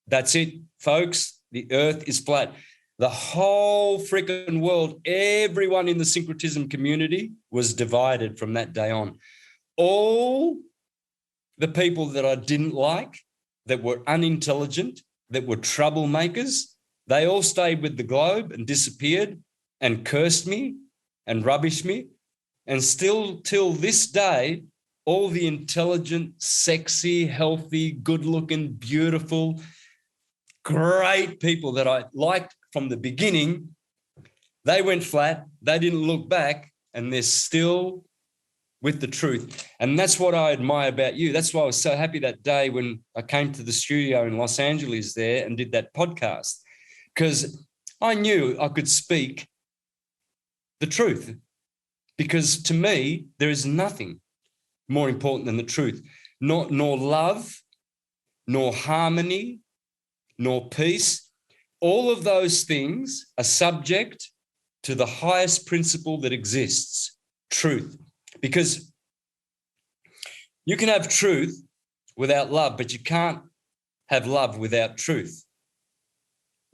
that's it, folks. The earth is flat. The whole freaking world, everyone in the syncretism community was divided from that day on. All the people that I didn't like, that were unintelligent, that were troublemakers, they all stayed with the globe and disappeared and cursed me and rubbished me. And still till this day, all the intelligent, sexy, healthy, good-looking, beautiful, great people that I liked from the beginning, they went flat, they didn't look back, and they're still with the truth. And that's what I admire about you. That's why I was so happy that day when I came to the studio in Los Angeles there and did that podcast, because I knew I could speak the truth. Because to me, there is nothing more important than the truth, nor love, nor harmony, nor peace. All of those things are subject to the highest principle that exists, truth. Because you can have truth without love, but you can't have love without truth.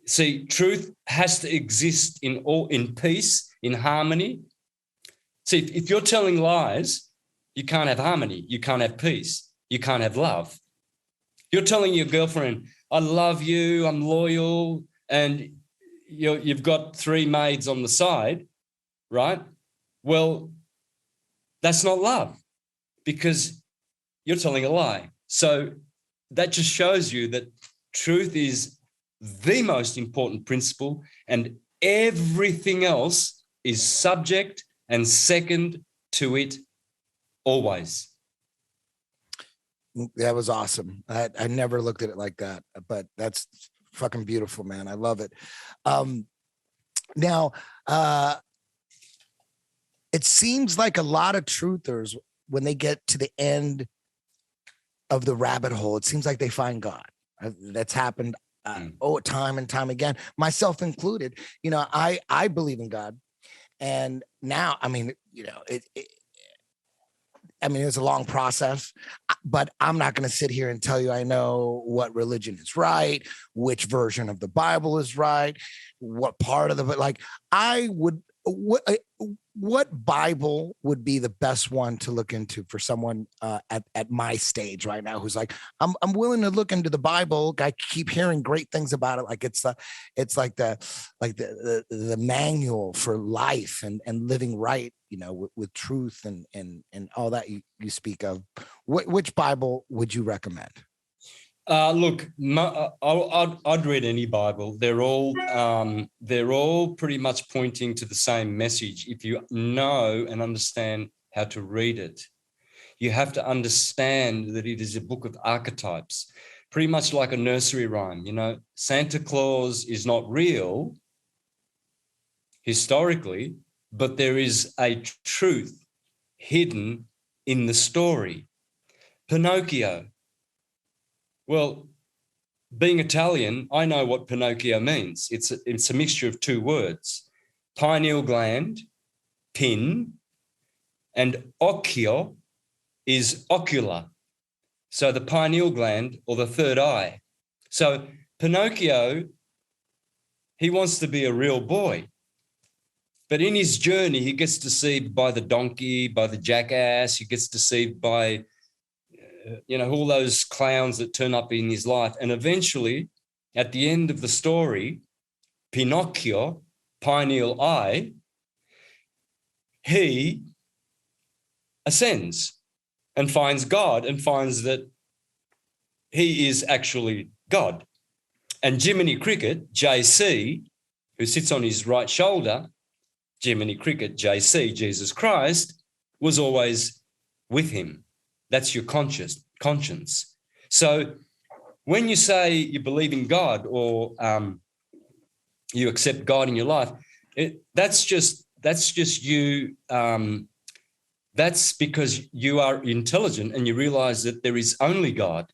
See, truth has to exist in peace, in harmony. See, if you're telling lies, you can't have harmony, you can't have peace, you can't have love. You're telling your girlfriend, I love you, I'm loyal, and you've got 3 maids on the side, right? Well, that's not love, because you're telling a lie. So that just shows you that truth is the most important principle, and everything else is subject and second to it always. That was awesome. I never looked at it like that, but that's fucking beautiful, man. I love it. Now, it seems like a lot of truthers, when they get to the end of the rabbit hole, it seems like they find God. That's happened time and time again, myself included. You know, I believe in God. And now, I mean, you know, it's a long process, but I'm not going to sit here and tell you I know what religion is right, which version of the Bible is right, what part of the, like, what Bible would be the best one to look into for someone at my stage right now who's like, I'm willing to look into the Bible. I keep hearing great things about it. Like it's like the manual for life and living right, you know, with truth and all that you speak of. Which Bible would you recommend? Look, I'd read any Bible. They're all pretty much pointing to the same message. If you know and understand how to read it, you have to understand that it is a book of archetypes, pretty much like a nursery rhyme. You know, Santa Claus is not real historically, but there is a truth hidden in the story. Pinocchio. Well, being Italian, I know what Pinocchio means. It's a mixture of 2 words, pineal gland, pin, and occhio is ocular. So the pineal gland, or the third eye. So Pinocchio, he wants to be a real boy. But in his journey, he gets deceived by the donkey, by the jackass, he gets deceived by all those clowns that turn up in his life. And eventually, at the end of the story, Pinocchio, pineal eye, he ascends and finds God and finds that he is actually God. And Jiminy Cricket, JC, who sits on his right shoulder, Jiminy Cricket, JC, Jesus Christ, was always with him. That's your conscience. So when you say you believe in God or you accept God in your life, that's just you. That's because you are intelligent and you realize that there is only God.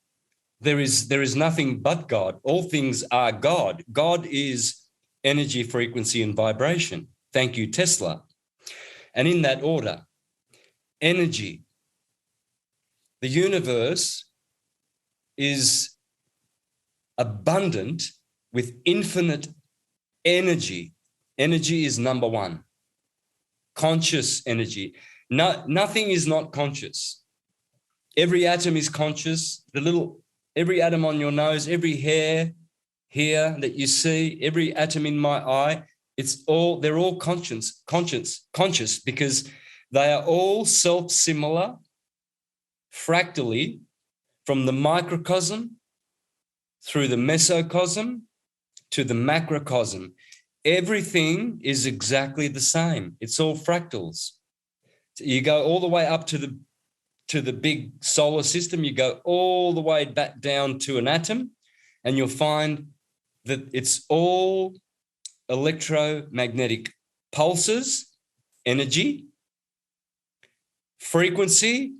There is nothing but God. All things are God. God is energy, frequency, and vibration. Thank you, Tesla. And in that order, energy. The universe is abundant with infinite energy. Energy is number 1. Conscious energy. Nothing is not conscious. Every atom is conscious. Every atom on your nose, every hair here that you see, every atom in my eye, they're all conscious because they are all self-similar. fractally from the microcosm through the mesocosm to the macrocosm. Everything is exactly the same. It's all fractals. You go all the way up to the big solar system, you go all the way back down to an atom, and you'll find that it's all electromagnetic pulses, energy, frequency,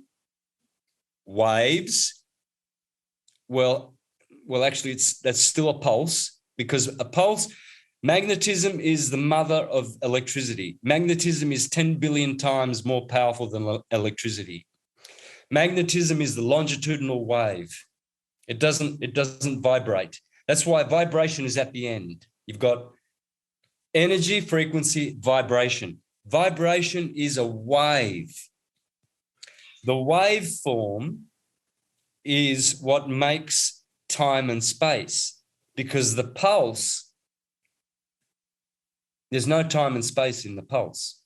waves. Well, actually, that's still a pulse, because a pulse, magnetism is the mother of electricity. Magnetism is 10 billion times more powerful than electricity. Magnetism is the longitudinal wave. It doesn't vibrate. That's why vibration is at the end. You've got energy, frequency, vibration. Vibration is a wave. The waveform is what makes time and space, because the pulse, there's no time and space in the pulse.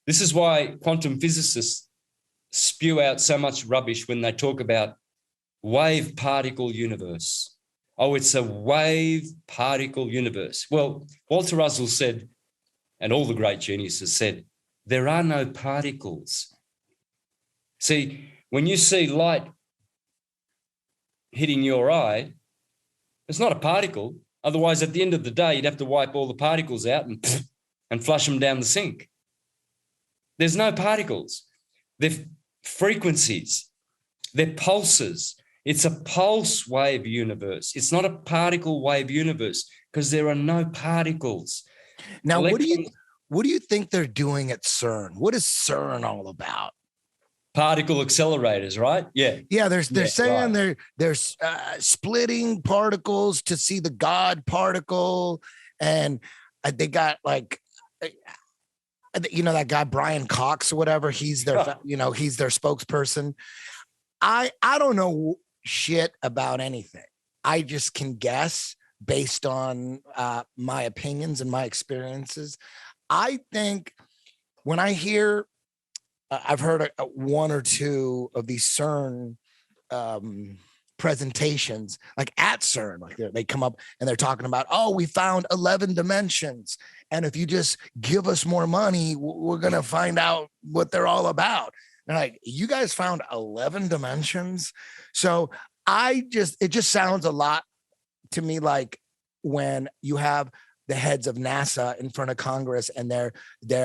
This is why quantum physicists spew out so much rubbish when they talk about wave particle universe. Oh, it's a wave particle universe. Well, Walter Russell said, and all the great geniuses said, there are no particles. See, when you see light hitting your eye, it's not a particle. Otherwise, at the end of the day, you'd have to wipe all the particles out and flush them down the sink. There's no particles. They're frequencies. They're pulses. It's a pulse wave universe. It's not a particle wave universe, because there are no particles. Now, what do you think they're doing at CERN? What is CERN all about? Particle accelerators, right? Yeah. Yeah, they're saying right. they're splitting particles to see the God particle, and they got like, that guy Brian Cox or whatever. He's their he's their spokesperson. I don't know shit about anything. I just can guess based on my opinions and my experiences. I think when I hear, I've heard one or two of these CERN presentations, like at CERN, like they come up and they're talking about, oh, we found 11 dimensions. And if you just give us more money, we're going to find out what they're all about. And like, you guys found 11 dimensions. So it just sounds a lot to me like when you have the heads of NASA in front of Congress and they're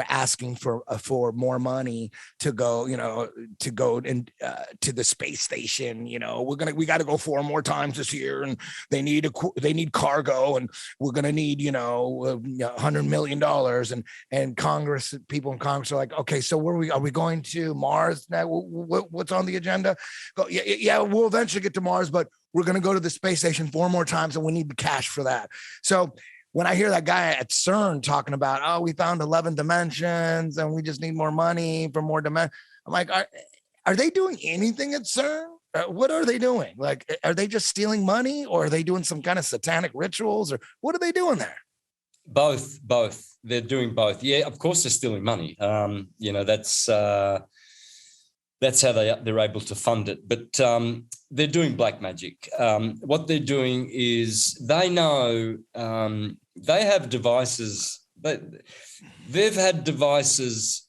asking for more money to go, to the space station. We got to go 4 more times this year, and they need cargo, and we're going to need, $100 million. And people in Congress are like, okay, so are we going to Mars now? What's on the agenda? Yeah, we'll eventually get to Mars, but we're going to go to the space station 4 more times, and we need the cash for that. So when I hear that guy at CERN talking about, oh, we found 11 dimensions and we just need more money for more dimensions, I'm like, are they doing anything at CERN? What are they doing? Like, are they just stealing money, or are they doing some kind of satanic rituals, or what are they doing there? Both. They're doing both. Yeah, of course they're stealing money. That's how they're able to fund it. But they're doing black magic. What they're doing is they know they have devices. They've had devices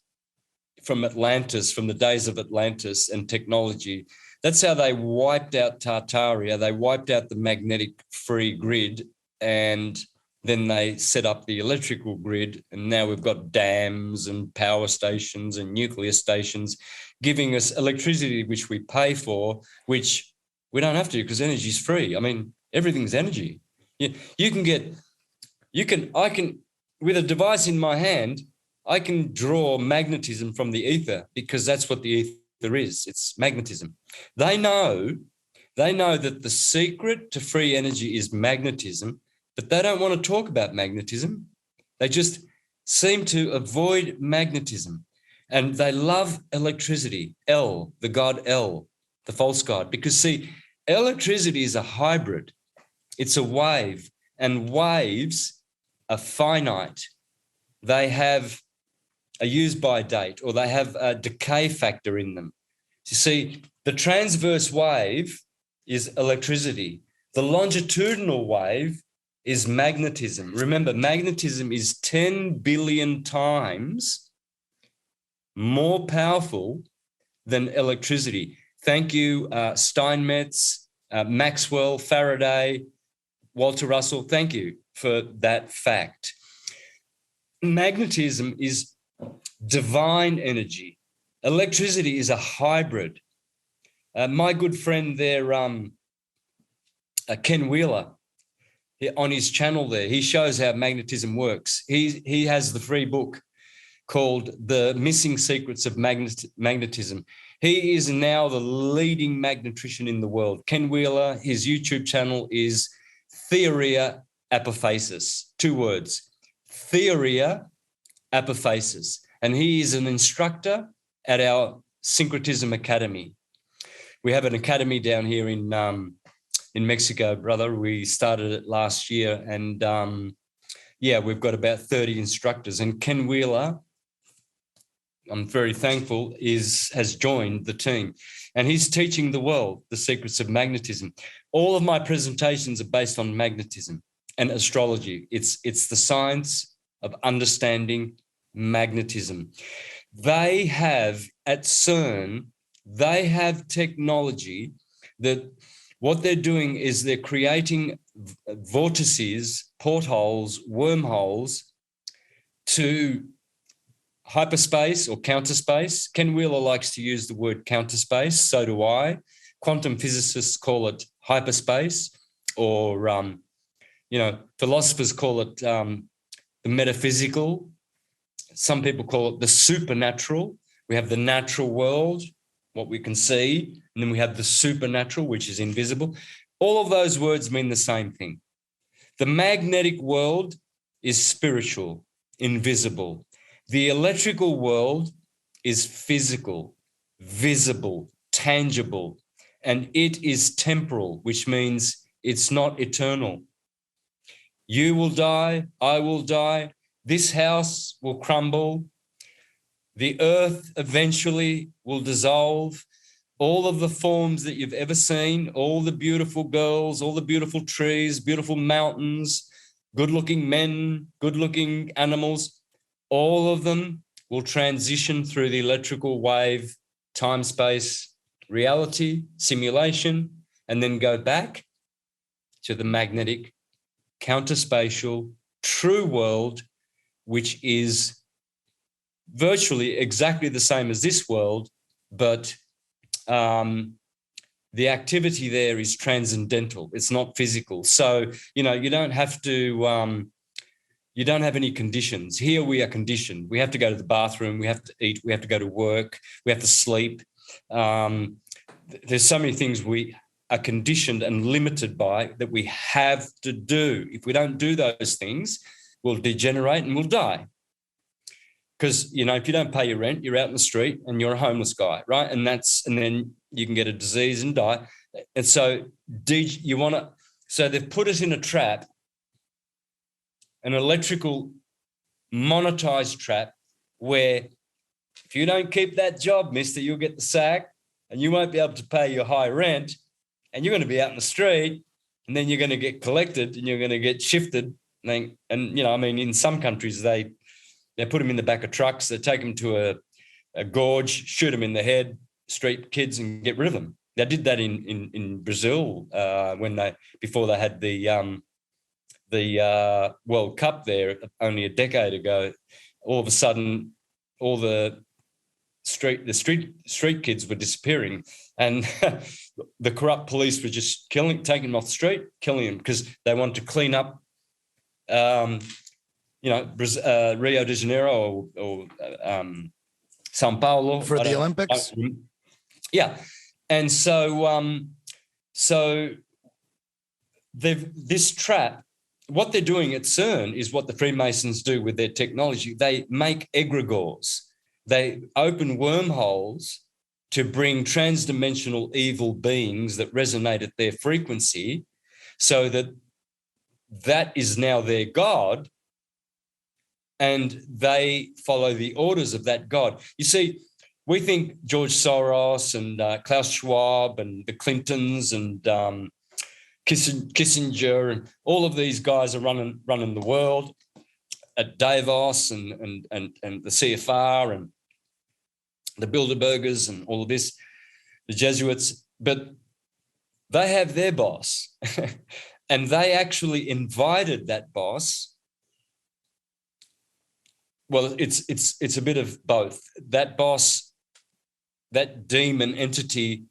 from Atlantis, from the days of Atlantis and technology. That's how they wiped out Tartaria. They wiped out the magnetic free grid, and then they set up the electrical grid. And now we've got dams and power stations and nuclear stations giving us electricity, which we pay for, which we don't have to because energy is free. I mean, everything's energy. I can, with a device in my hand, I can draw magnetism from the ether, because that's what the ether is. It's magnetism. They know that the secret to free energy is magnetism, but they don't want to talk about magnetism. They just seem to avoid magnetism. And they love electricity, El, the god El, the false god, because see, electricity is a hybrid. It's a wave, and waves are finite. They have a use-by date, or they have a decay factor in them. You see, the transverse wave is electricity. The longitudinal wave is magnetism. Remember, magnetism is 10 billion times more powerful than electricity. Thank you, Steinmetz, Maxwell, Faraday, Walter Russell. Thank you for that fact. Magnetism is divine energy. Electricity is a hybrid. My good friend there, Ken Wheeler, on his channel there, he shows how magnetism works. He has the free book called The Missing Secrets of Magnetism. He is now the leading magnetrician in the world. Ken Wheeler, his YouTube channel is Theoria Apophasis. 2 words, Theoria Apophasis. And he is an instructor at our Syncretism Academy. We have an academy down here in Mexico, brother. We started it last year, and we've got about 30 instructors. And Ken Wheeler, I'm very thankful, has joined the team, and he's teaching the world the secrets of magnetism. All of my presentations are based on magnetism and astrology. It's the science of understanding magnetism. They have at CERN, they have technology that what they're doing is they're creating vortices, portholes, wormholes to hyperspace or counter space. Ken Wheeler likes to use the word counter space, so do I. Quantum physicists call it hyperspace, or philosophers call it the metaphysical. Some people call it the supernatural. We have the natural world, what we can see, and then we have the supernatural, which is invisible. All of those words mean the same thing. The magnetic world is spiritual, invisible. The electrical world is physical, visible, tangible, and it is temporal, which means it's not eternal. You will die, I will die, this house will crumble, the earth eventually will dissolve. All of the forms that you've ever seen, all the beautiful girls, all the beautiful trees, beautiful mountains, good-looking men, good-looking animals, all of them will transition through the electrical wave, time-space, reality, simulation, and then go back to the magnetic, counterspatial, true world, which is virtually exactly the same as this world, but the activity there is transcendental. It's not physical. So, you don't have to, you don't have any conditions. Here we are conditioned. We have to go to the bathroom. We have to eat. We have to go to work. We have to sleep. There's so many things we are conditioned and limited by that we have to do. If we don't do those things, we'll degenerate and we'll die. Because, if you don't pay your rent, you're out in the street and you're a homeless guy, right? And then you can get a disease and die. And so so they've put us in a trap, an electrical monetized trap, where if you don't keep that job, mister, you'll get the sack and you won't be able to pay your high rent, and you're going to be out in the street, and then you're going to get collected and you're going to get shifted. And in some countries, they put them in the back of trucks, they take them to a gorge, shoot them in the head, street kids, and get rid of them. They did that in Brazil before they had the World Cup there only a decade ago. All of a sudden, all the street kids were disappearing, and the corrupt police were just taking them off the street, killing them, because they wanted to clean up Rio de Janeiro or Sao Paulo for the Olympics. Yeah, and so this trap. What they're doing at CERN is what the Freemasons do with their technology. They make egregores. They open wormholes to bring transdimensional evil beings that resonate at their frequency, so that is now their God, and they follow the orders of that God. You see, we think George Soros and Klaus Schwab and the Clintons and Kissinger and all of these guys are running the world at Davos and the CFR and the Bilderbergers and all of this, the Jesuits, but they have their boss and they actually invited that boss. Well, it's a bit of both. That boss, that demon entity,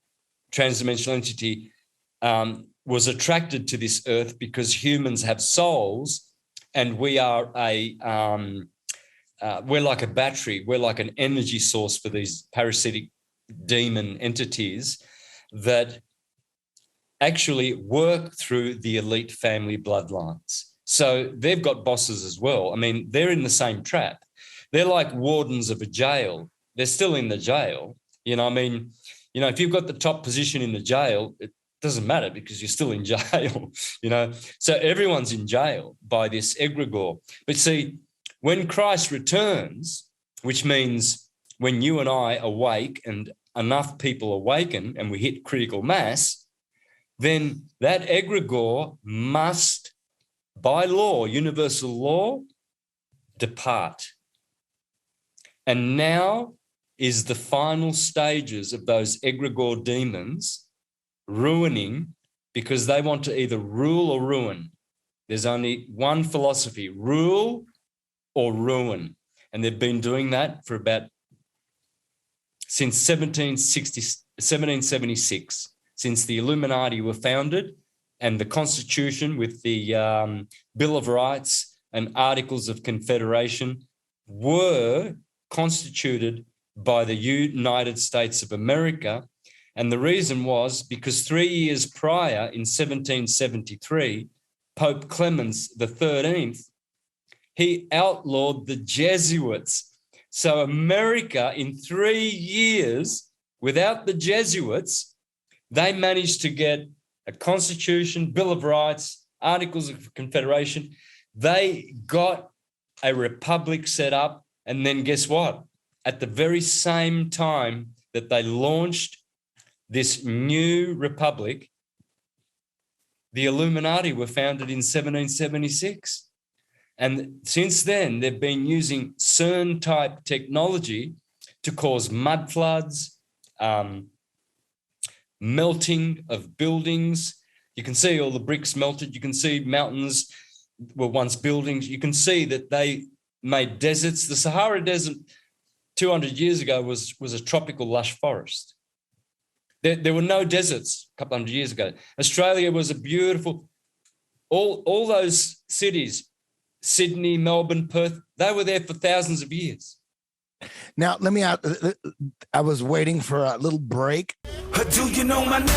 transdimensional entity, was attracted to this earth because humans have souls, and we are we're like a battery. We're like an energy source for these parasitic demon entities that actually work through the elite family bloodlines. So they've got bosses as well. I mean, they're in the same trap. They're like wardens of a jail. They're still in the jail. You know, I mean, you know, if you've got the top position in the jail, it doesn't matter because you're still in jail, you know. So everyone's in jail by this egregore. But see, when Christ returns, which means when you and I awake and enough people awaken and we hit critical mass, then that egregore must, by law, universal law, depart. And now is the final stages of those egregore demons ruining, because they want to either rule or ruin. There's only one philosophy, rule or ruin. And they've been doing that for about since 1776, since the Illuminati were founded and the Constitution with the Bill of Rights and Articles of Confederation were constituted by the United States of America. And the reason was because 3 years prior, in 1773, Pope Clemens XIII, he outlawed the Jesuits. So America, in 3 years, without the Jesuits, they managed to get a Constitution, Bill of Rights, Articles of Confederation. They got a republic set up. And then guess what? At the very same time that they launched this new republic, the Illuminati were founded in 1776. And since then, they've been using CERN-type technology to cause mud floods, melting of buildings. You can see all the bricks melted. You can see mountains were once buildings. You can see that they made deserts. The Sahara Desert 200 years ago was a tropical lush forest. There were no deserts a couple hundred years ago. Australia was a beautiful, all those cities, Sydney, Melbourne, Perth, they were there for thousands of years. Now, let me out. I was waiting for a little break. Do you know my name?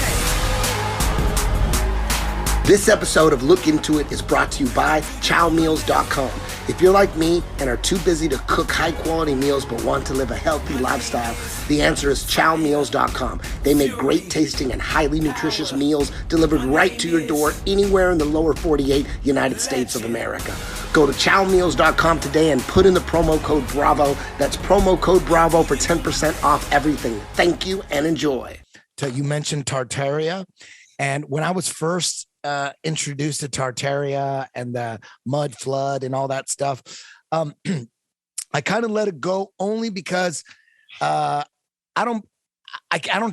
This episode of Look Into It is brought to you by ChowMeals.com. If you're like me and are too busy to cook high-quality meals but want to live a healthy lifestyle, the answer is ChowMeals.com. They make great-tasting and highly nutritious meals delivered right to your door anywhere in the lower 48 United States of America. Go to ChowMeals.com today and put in the promo code BRAVO. That's promo code BRAVO for 10% off everything. Thank you and enjoy. So you mentioned Tartaria, and when I was first introduced to Tartaria and the mud flood and all that stuff, I kind of let it go only because I don't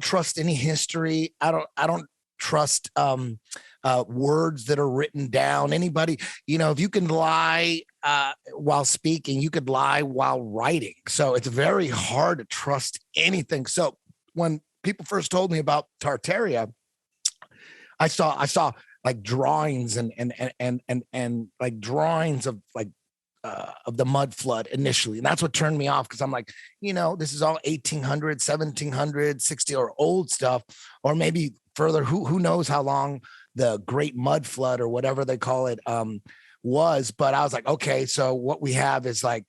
trust any history. I don't trust words that are written down. Anybody, you know, if you can lie while speaking, you could lie while writing. So it's very hard to trust anything. So when people first told me about Tartaria, I saw like drawings and like drawings of like of the mud flood initially. And that's what turned me off, because I'm like, you know, this is all 1800, 1700, 60 or old stuff, or maybe further, who knows how long the Great Mud Flood or whatever they call it was. But I was like, okay, so what we have is like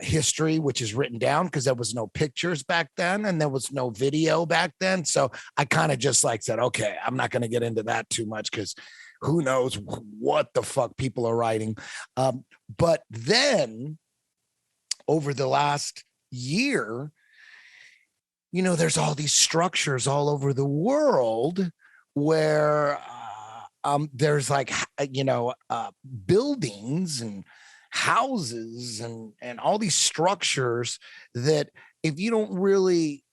history, which is written down, because there was no pictures back then and there was no video back then. So I kind of just like said, okay, I'm not going to get into that too much, because who knows what the fuck people are writing. But then over the last year, there's all these structures all over the world where there's like, buildings and houses and all these structures that if you don't really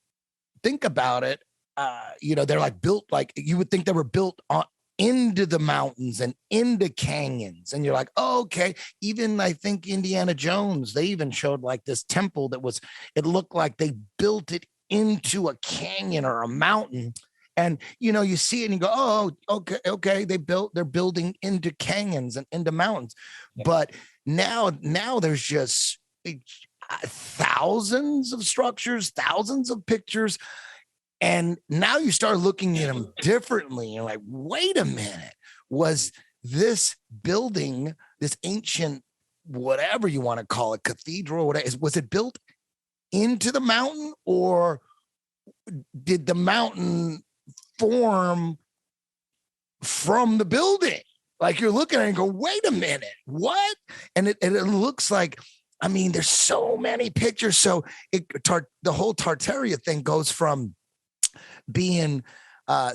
think about it, they're like built, like you would think they were built into the mountains and into canyons. And you're like, oh, okay. Even I think Indiana Jones, they even showed like this temple it looked like they built it into a canyon or a mountain. And, you see it and you go, oh, okay. They're building into canyons and into mountains. Yeah. But now there's just thousands of structures, thousands of pictures. And now you start looking at them differently. You're like, wait a minute, was this building, this ancient, whatever you want to call it, cathedral, whatever, was it built into the mountain, or did the mountain form from the building? Like you're looking at it and go, wait a minute, what? And it looks like, there's so many pictures. So the whole Tartaria thing goes from being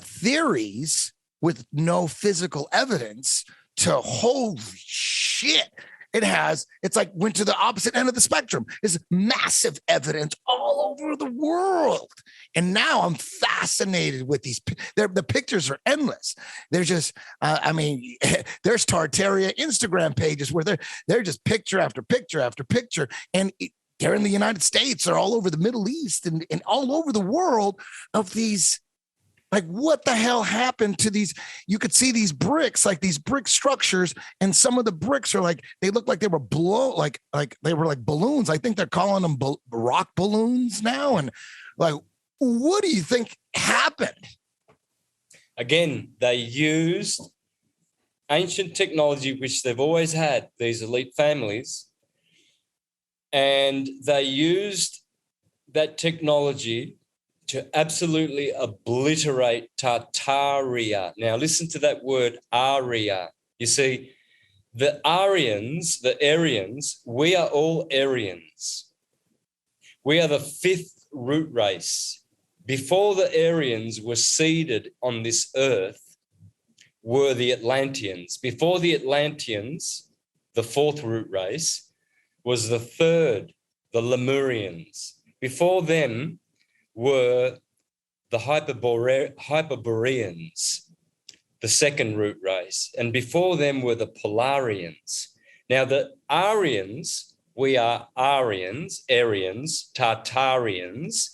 theories with no physical evidence to holy shit. It's like went to the opposite end of the spectrum. There's massive evidence all over the world. And now I'm fascinated with these. The pictures are endless. They're just, there's Tartaria Instagram pages where they're just picture after picture after picture. And they're in the United States or all over the Middle East and all over the world of these. Like, what the hell happened to these? You could see these bricks, like these brick structures, and some of the bricks are like, they look like they were blown, like they were like balloons. I think they're calling them rock balloons now. And like, what do you think happened? Again, they used ancient technology, which they've always had, these elite families, and they used that technology to absolutely obliterate Tartaria. Now, listen to that word, Arya. You see, the Aryans, we are all Aryans. We are the fifth root race. Before the Aryans were seeded on this earth were the Atlanteans. Before the Atlanteans, the fourth root race, was the third, the Lemurians. Before them were the Hyperboreans, the second root race. And before them were the Polarians. Now, the Aryans, we are Aryans, Tartarians.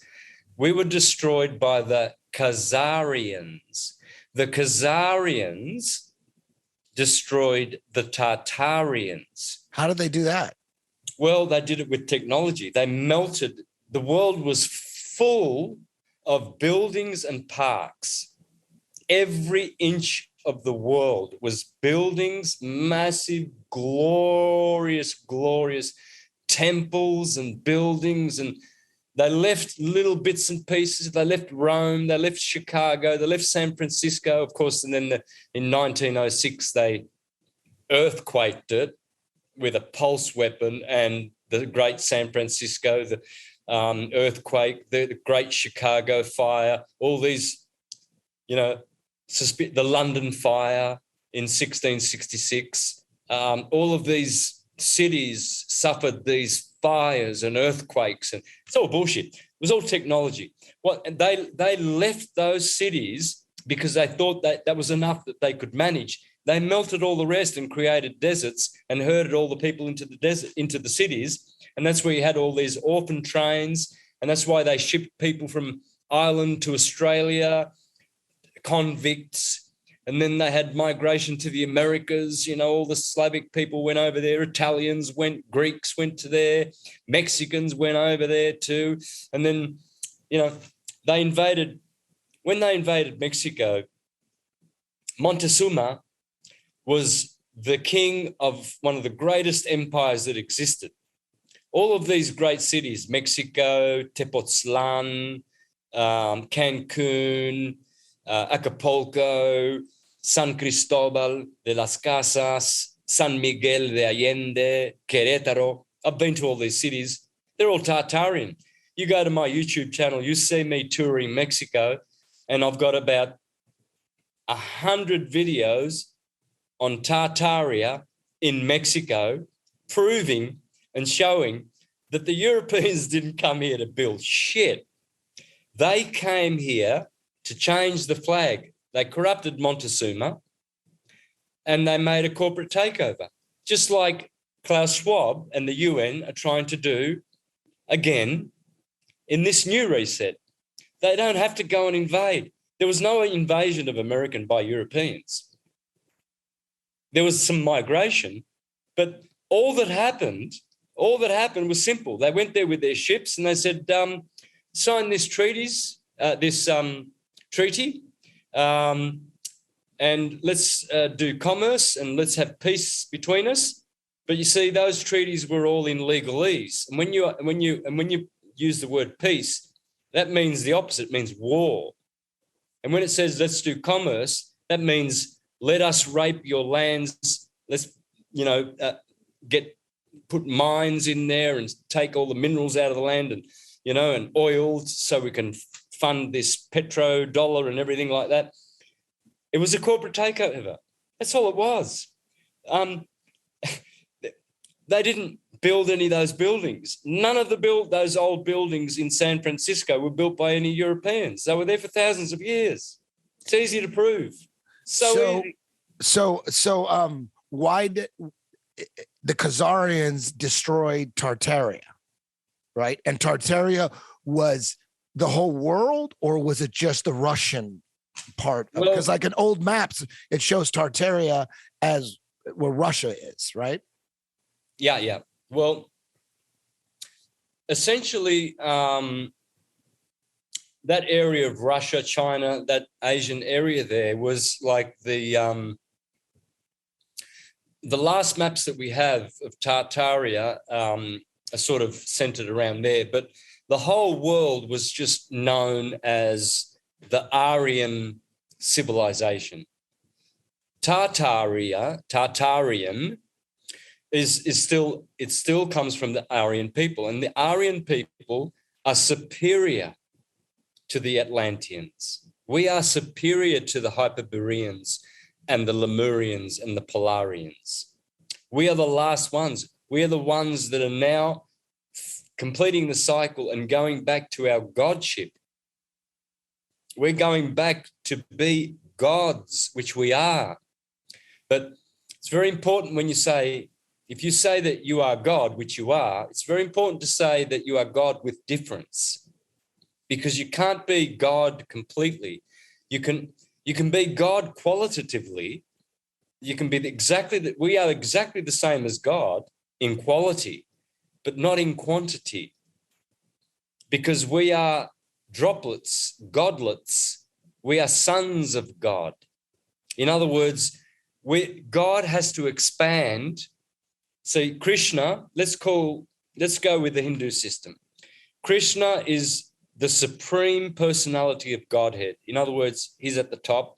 We were destroyed by the Khazarians. The Khazarians destroyed the Tartarians. How did they do that? Well, they did it with technology. They melted. The world was full of buildings and parks. Every inch of the world was buildings, massive, glorious temples and buildings. And they left little bits and pieces. They left Rome, they left Chicago, they left San Francisco, of course. And then in 1906, they earthquaked it with a pulse weapon, and the great San Francisco, the earthquake, the great Chicago fire, all these, the London fire in 1666, all of these cities suffered these fires and earthquakes, and it's all bullshit. It was all technology. And they left those cities because they thought that was enough that they could manage. They melted all the rest and created deserts and herded all the people into the desert, into the cities. And that's where you had all these orphan trains. And that's why they shipped people from Ireland to Australia, convicts. And then they had migration to the Americas. All the Slavic people went over there. Italians went, Greeks went to there. Mexicans went over there too. And then, when they invaded Mexico, Montezuma was the king of one of the greatest empires that existed. All of these great cities, Mexico, Tepoztlan, Cancun, Acapulco, San Cristobal de las Casas, San Miguel de Allende, Querétaro. I've been to all these cities. They're all Tartarian. You go to my YouTube channel, you see me touring Mexico, and I've got about 100 videos on Tartaria in Mexico, proving and showing that the Europeans didn't come here to build shit. They came here to change the flag. They corrupted Montezuma and they made a corporate takeover, just like Klaus Schwab and the UN are trying to do again in this new reset. They don't have to go and invade. There was no invasion of America by Europeans. There was some migration, but all that happened was simple. They went there with their ships and they said, sign this treaty, and let's do commerce and let's have peace between us. But you see, those treaties were all in legalese. And when you use the word peace, that means the opposite, it means war. And when it says let's do commerce, that means let us rape your lands. Let's, put mines in there and take all the minerals out of the land and, and oil so we can fund this petrodollar and everything like that. It was a corporate takeover. That's all it was. They didn't build any of those buildings. None of those old buildings in San Francisco were built by any Europeans. They were there for thousands of years. It's easy to prove. So why did the Khazarians destroyed Tartaria, right? And Tartaria was the whole world, or was it just the Russian part? Because like in old maps, it shows Tartaria as where Russia is, right? Yeah. Well, essentially, that area of Russia, China, that Asian area there was like the last maps that we have of Tartaria are sort of centered around there, but the whole world was just known as the Aryan civilization. Tartarian is still comes from the Aryan people, and the Aryan people are superior to the Atlanteans. We are superior to the Hyperboreans and the Lemurians and the Polarians. We are the last ones. We are the ones that are now completing the cycle and going back to our godship. We're going back to be gods, which we are. But it's very important when if you say that you are God, which you are, it's very important to say that you are God with difference, because you can't be God completely. You can be God qualitatively. You can be we are exactly the same as God in quality, but not in quantity, because we are droplets, godlets. We are sons of God. In other words, God has to expand. See, Krishna, let's go with the Hindu system. Krishna is the supreme personality of Godhead. In other words, he's at the top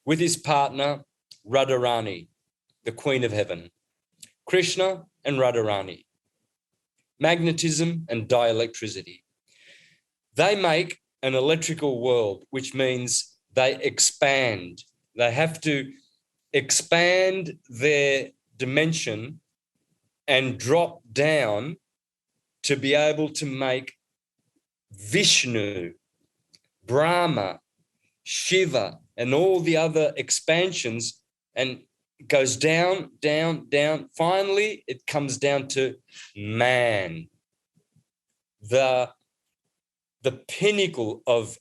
with his partner, Radharani, the Queen of Heaven. Krishna and Radharani. Magnetism and dielectricity. They make an electrical world, which means they expand. They have to expand their dimension and drop down to be able to make Vishnu, Brahma, Shiva, and all the other expansions, and it goes down, down, down. Finally, it comes down to man, the pinnacle of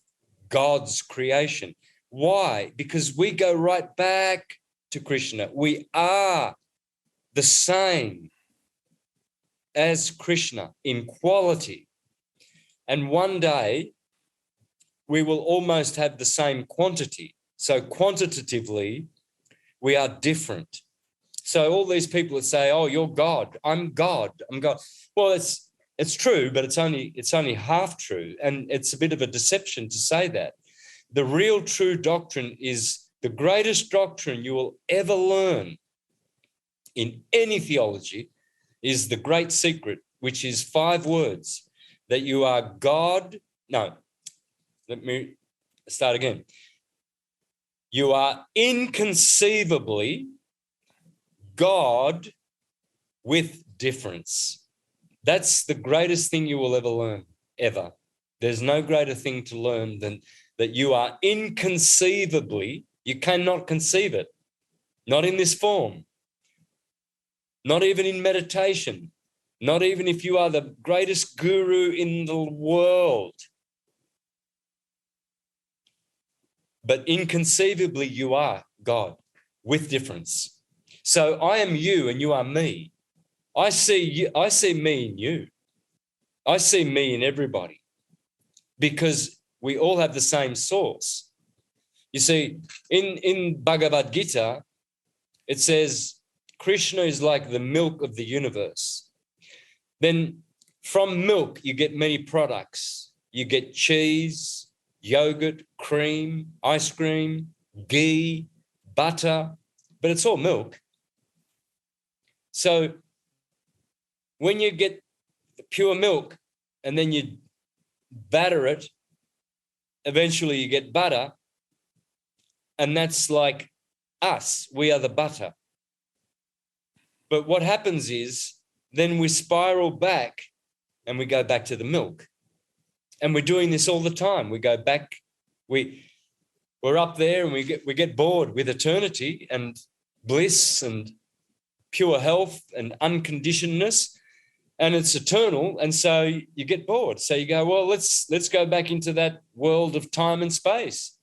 God's creation. Why? Because we go right back to Krishna. We are the same as Krishna in quality. And one day we will almost have the same quantity. So quantitatively, we are different. So all these people that say, oh, you're God, I'm God, I'm God. Well, it's true, but it's only half true. And it's a bit of a deception to say that. The real true doctrine is the greatest doctrine you will ever learn in any theology is the great secret, which is 5 words. that you are God. No, let me start again. You are inconceivably God with difference. That's the greatest thing you will ever learn, ever. There's no greater thing to learn than that you are inconceivably, you cannot conceive it, not in this form, not even in meditation, not even if you are the greatest guru in the world. But inconceivably, you are God with difference. So I am you and you are me. I see you, I see me in you. I see me in everybody because we all have the same source. You see, in Bhagavad Gita, it says Krishna is like the milk of the universe. Then from milk, you get many products. You get cheese, yogurt, cream, ice cream, ghee, butter, but it's all milk. So when you get pure milk and then you batter it, eventually you get butter, and that's like us. We are the butter. But what happens is then we spiral back and we go back to the milk. And we're doing this all the time. We go back, we're up there and we get bored with eternity and bliss and pure health and unconditionedness, and it's eternal. And so you get bored. So you go, well, let's go back into that world of time and space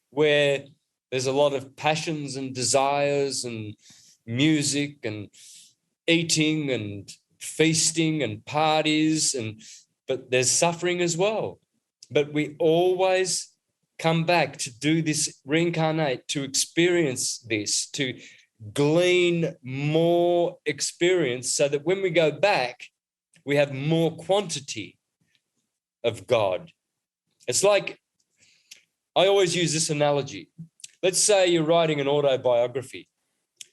where there's a lot of passions and desires and music and eating and feasting and parties, but there's suffering as well. But we always come back to do this, reincarnate, to experience this, to glean more experience so that when we go back, we have more quantity of God. It's like, I always use this analogy. Let's say you're writing an autobiography.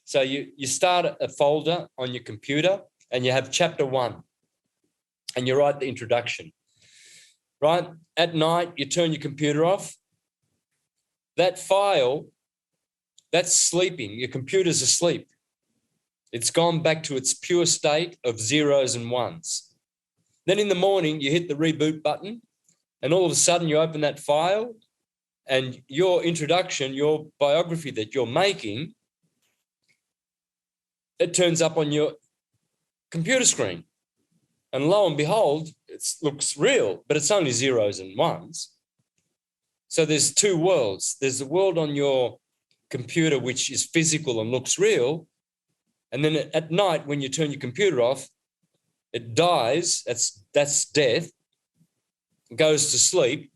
So you start a folder on your computer and you have chapter 1 and you write the introduction, right? At night, you turn your computer off. That file, that's sleeping. Your computer's asleep. It's gone back to its pure state of zeros and ones. Then in the morning, you hit the reboot button and all of a sudden you open that file and your introduction, your biography that you're making, it turns up on your computer screen. And lo and behold, it looks real, but it's only zeros and ones. So there's two worlds. There's the world on your computer, which is physical and looks real. And then at night, when you turn your computer off, it dies. That's death. It goes to sleep.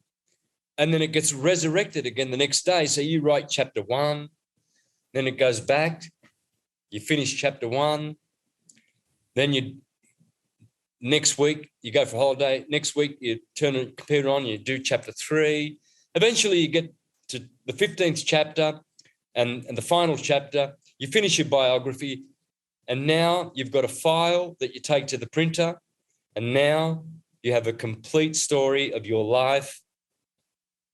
And then it gets resurrected again the next day. So you write chapter 1, then it goes back. You finish chapter 1. Then next week, you go for holiday. Next week, you turn the computer on, you do chapter 3. Eventually, you get to the 15th chapter and the final chapter. You finish your biography, and now you've got a file that you take to the printer, and now you have a complete story of your life,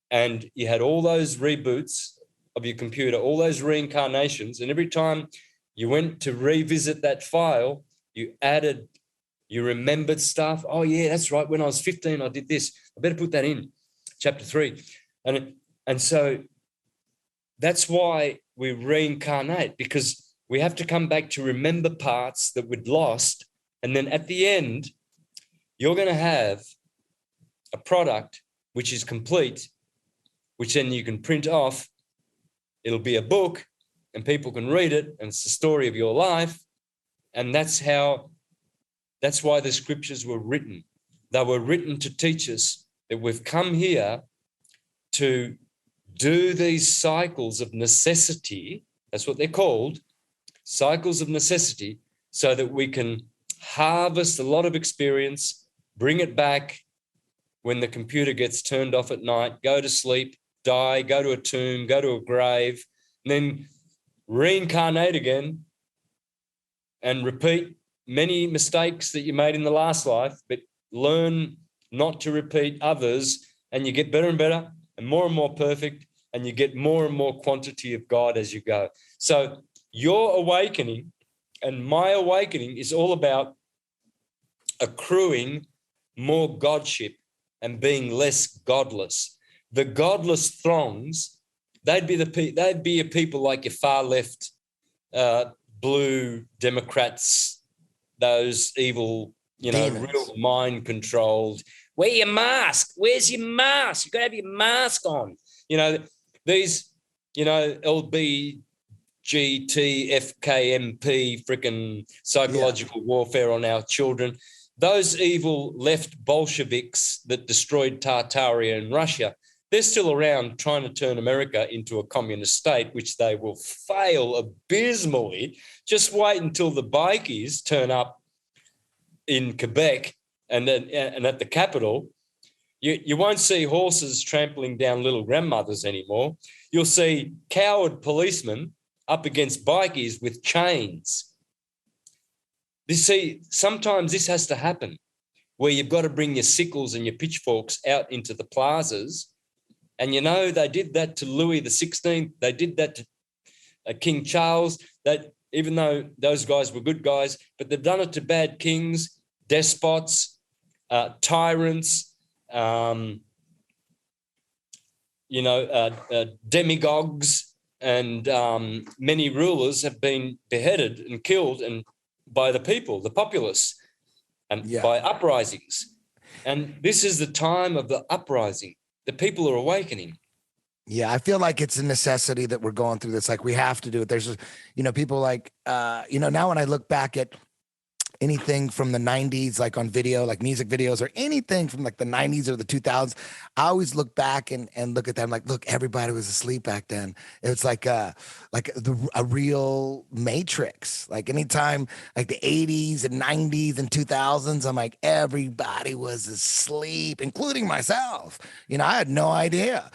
and you had all those reboots of your computer, all those reincarnations, and every time you went to revisit that file, you remembered stuff. Oh, yeah, that's right. When I was 15, I did this. I better put that in chapter 3. And so that's why we reincarnate, because we have to come back to remember parts that we'd lost. And then at the end, you're going to have a product which is complete, which then you can print off. It'll be a book and people can read it, and it's the story of your life. And that's why the scriptures were written. They were written to teach us that we've come here to do these cycles of necessity. That's what they're called, cycles of necessity, so that we can harvest a lot of experience, bring it back when the computer gets turned off at night, go to sleep, die, go to a tomb, go to a grave, and then reincarnate again and repeat many mistakes that you made in the last life, but learn not to repeat others, and you get better and better and more perfect, and you get more and more quantity of God as you go. So your awakening and my awakening is all about accruing more godship and being less godless. The godless throngs, they'd be a people like your far left, blue Democrats, those evil, Demons. real mind controlled. Wear your mask. Where's your mask? You got to have your mask on. These, LBGTFKMP, freaking psychological warfare on our children. Those evil left Bolsheviks that destroyed Tartaria and Russia, they're still around trying to turn America into a communist state, which they will fail abysmally. Just wait until the bikies turn up in Quebec and at the capital. You won't see horses trampling down little grandmothers anymore. You'll see coward policemen up against bikies with chains. You see, sometimes this has to happen, where you've got to bring your sickles and your pitchforks out into the plazas. And they did that to Louis XVI. They did that to King Charles. That even though those guys were good guys, but they've done it to bad kings, despots, tyrants, demagogues, and many rulers have been beheaded and killed and by the people, the populace, and by uprisings. And this is the time of the uprising. The people are awakening. Yeah, I feel like it's a necessity that we're going through this. Like, we have to do it. There's, people like, now when I look back at anything from the 90s, like on video, like music videos, or anything from like the 90s or the 2000s, I always look back and look at them like, look, everybody was asleep back then. It's like a real matrix. Like anytime, like the 80s and 90s and 2000s, I'm like, everybody was asleep, including myself. I had no idea.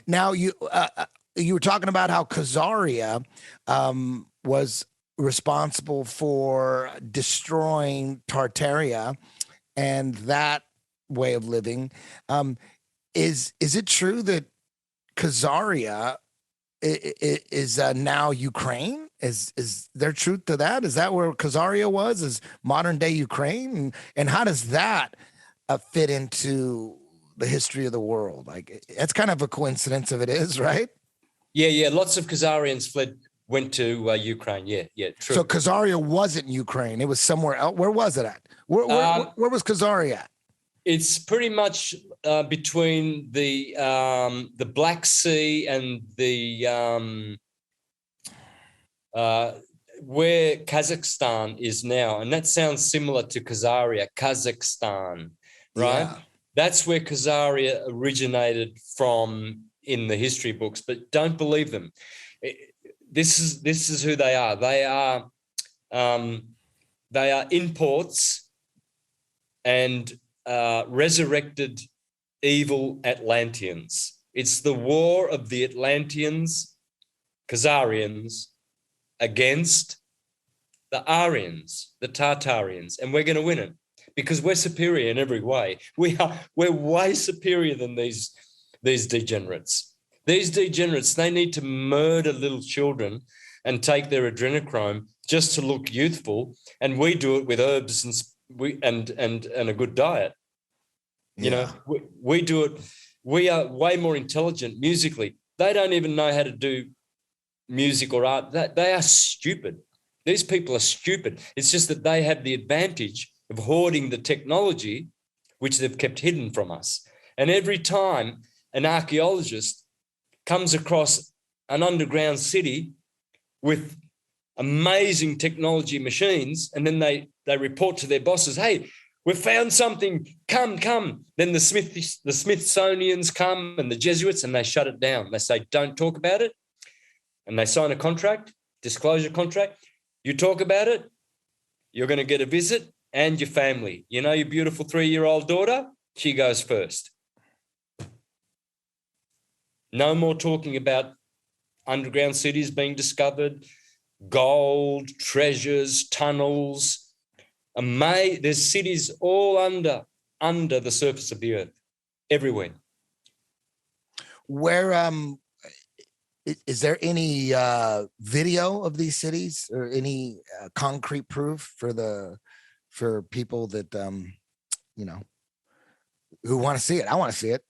Now you were talking about how Khazaria was responsible for destroying Tartaria and that way of living. Is it true that Khazaria is now Ukraine? Is there truth to that? Is that where Khazaria was? Is modern day Ukraine? And how does that fit into the history of the world? Like, it's kind of a coincidence if it is, right? Yeah. Lots of Khazarians went to Ukraine. Yeah, true. So Khazaria wasn't Ukraine. It was somewhere else. Where was it at? Where was Khazaria at? It's pretty much between the Black Sea and the where Kazakhstan is now, and that sounds similar to Khazaria, Kazakhstan, right? Yeah. That's where Khazaria originated from in the history books, but don't believe them. This is who they are. They are imports and resurrected evil Atlanteans. It's the war of the Atlanteans, Khazarians, against the Aryans, the Tartarians, and we're going to win it because we're superior in every way. We're way superior than these degenerates. These degenerates, they need to murder little children and take their adrenochrome just to look youthful, and we do it with herbs and a good diet. Yeah. We do it. We are way more intelligent musically. They don't even know how to do music or art. They are stupid. These people are stupid. It's just that they have the advantage of hoarding the technology, which they've kept hidden from us. And every time an archaeologist comes across an underground city with amazing technology machines, and then they report to their bosses, hey, we've found something, come. Then the Smithsonians come and the Jesuits, and they shut it down. They say, don't talk about it. And they sign a contract, disclosure contract. You talk about it, you're going to get a visit and your family. Your beautiful 3-year-old daughter, she goes first. No more talking about underground cities being discovered, gold, treasures, tunnels. There's cities all under the surface of the earth, everywhere. Where is there any video of these cities or any concrete proof for people that who want to see it? I want to see it.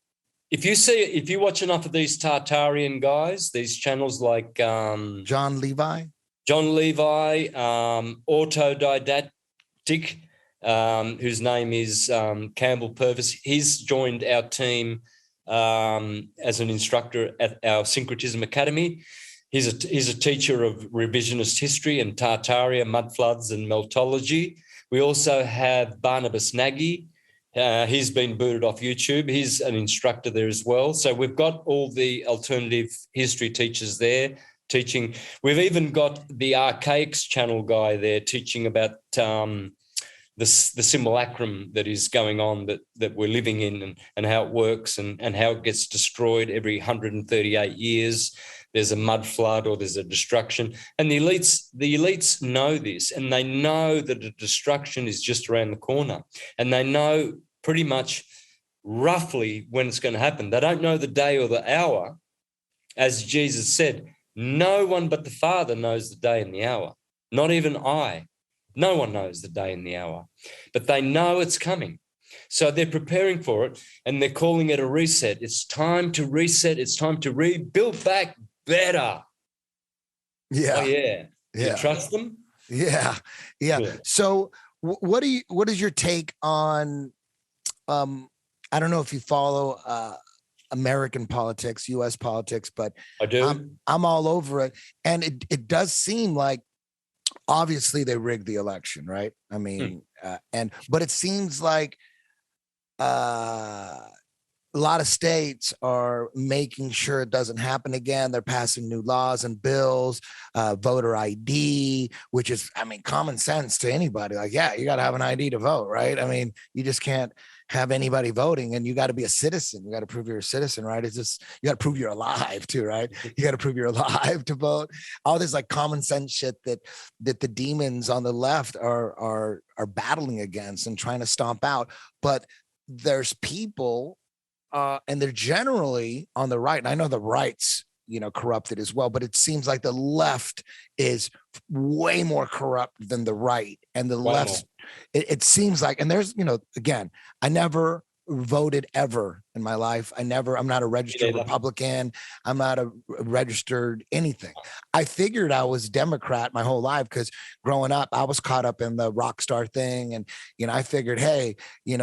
If you watch enough of these Tartarian guys, these channels like John Levi, Autodidactic, whose name is Campbell Purvis, he's joined our team as an instructor at our Syncretism Academy. He's a teacher of revisionist history and Tartaria, mud floods and meltology. We also have Barnabas Nagy. He's been booted off YouTube. He's an instructor there as well. So we've got all the alternative history teachers there teaching. We've even got the Archaics channel guy there teaching about the simulacrum that is going on that we're living in and how it works and how it gets destroyed every 138 years. There's a mud flood or there's a destruction. And the elites know this, and they know that the destruction is just around the corner. And they know pretty much roughly when it's going to happen. They don't know the day or the hour. As Jesus said, no one but the Father knows the day and the hour, not even I. No one knows the day and the hour, but they know it's coming. So they're preparing for it, and they're calling it a reset. It's time to reset. It's time to rebuild back better. Yeah. Oh, yeah. Yeah. You trust them? Yeah. So what is your take on, I don't know if you follow American politics, US politics, but I do. I'm all over it. And it does seem like, obviously they rigged the election, right? I mean, but it seems like a lot of states are making sure it doesn't happen again. They're passing new laws and bills, voter ID, which is, I mean, common sense to anybody. Like, yeah, you got to have an ID to vote, right? I mean, you just can't have anybody voting, and you got to be a citizen. You got to prove you're a citizen, right? It's just, you got to prove you're alive too, right? You got to prove you're alive to vote. All this like common sense shit that the demons on the left are battling against and trying to stomp out. But there's people, and they're generally on the right. And I know the right's, corrupted as well, but it seems like the left is way more corrupt than the right. And the left, it seems like, and there's, again, I never voted ever in my life. I'm not a registered Republican. I'm not a registered anything. I figured I was Democrat my whole life because growing up, I was caught up in the rock star thing. And, I figured, hey,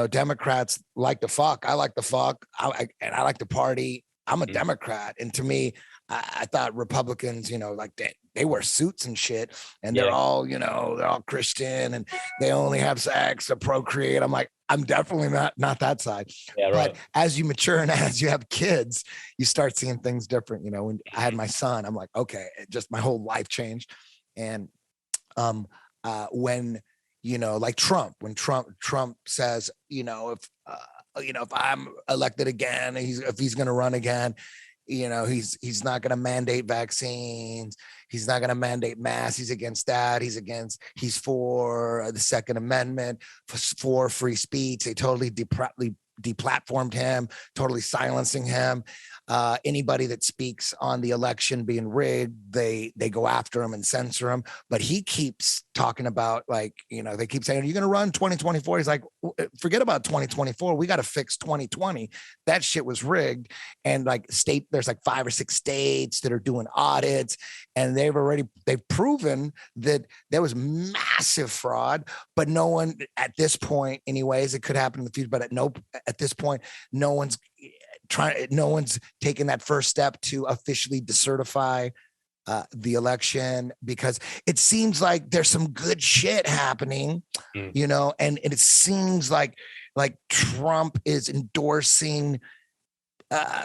Democrats like to fuck. I like to fuck. And I like to party. I'm a Democrat. And to me, I thought Republicans, like they wear suits and shit, and they're all, they're all Christian, and they only have sex to procreate. I'm like, I'm definitely not that side. Yeah, right. But as you mature and as you have kids, you start seeing things different. When I had my son, I'm like, okay, just my whole life changed. And when like Trump, when Trump says, if I'm elected again, if he's going to run again, he's not going to mandate vaccines. He's not going to mandate masks. He's against that. He's for the Second Amendment, for free speech. They totally deplatformed him, totally silencing him. Anybody that speaks on the election being rigged, they go after him and censor him. But he keeps talking about, like, they keep saying, are you going to run 2024? He's like, forget about 2024. We got to fix 2020. That shit was rigged. And like there's like 5 or 6 states that are doing audits, and they've proven that there was massive fraud, but no one at this point, anyways, it could happen in the future, but at this point, no one's taken that first step to officially decertify the election, because it seems like there's some good shit happening, and it seems like Trump is endorsing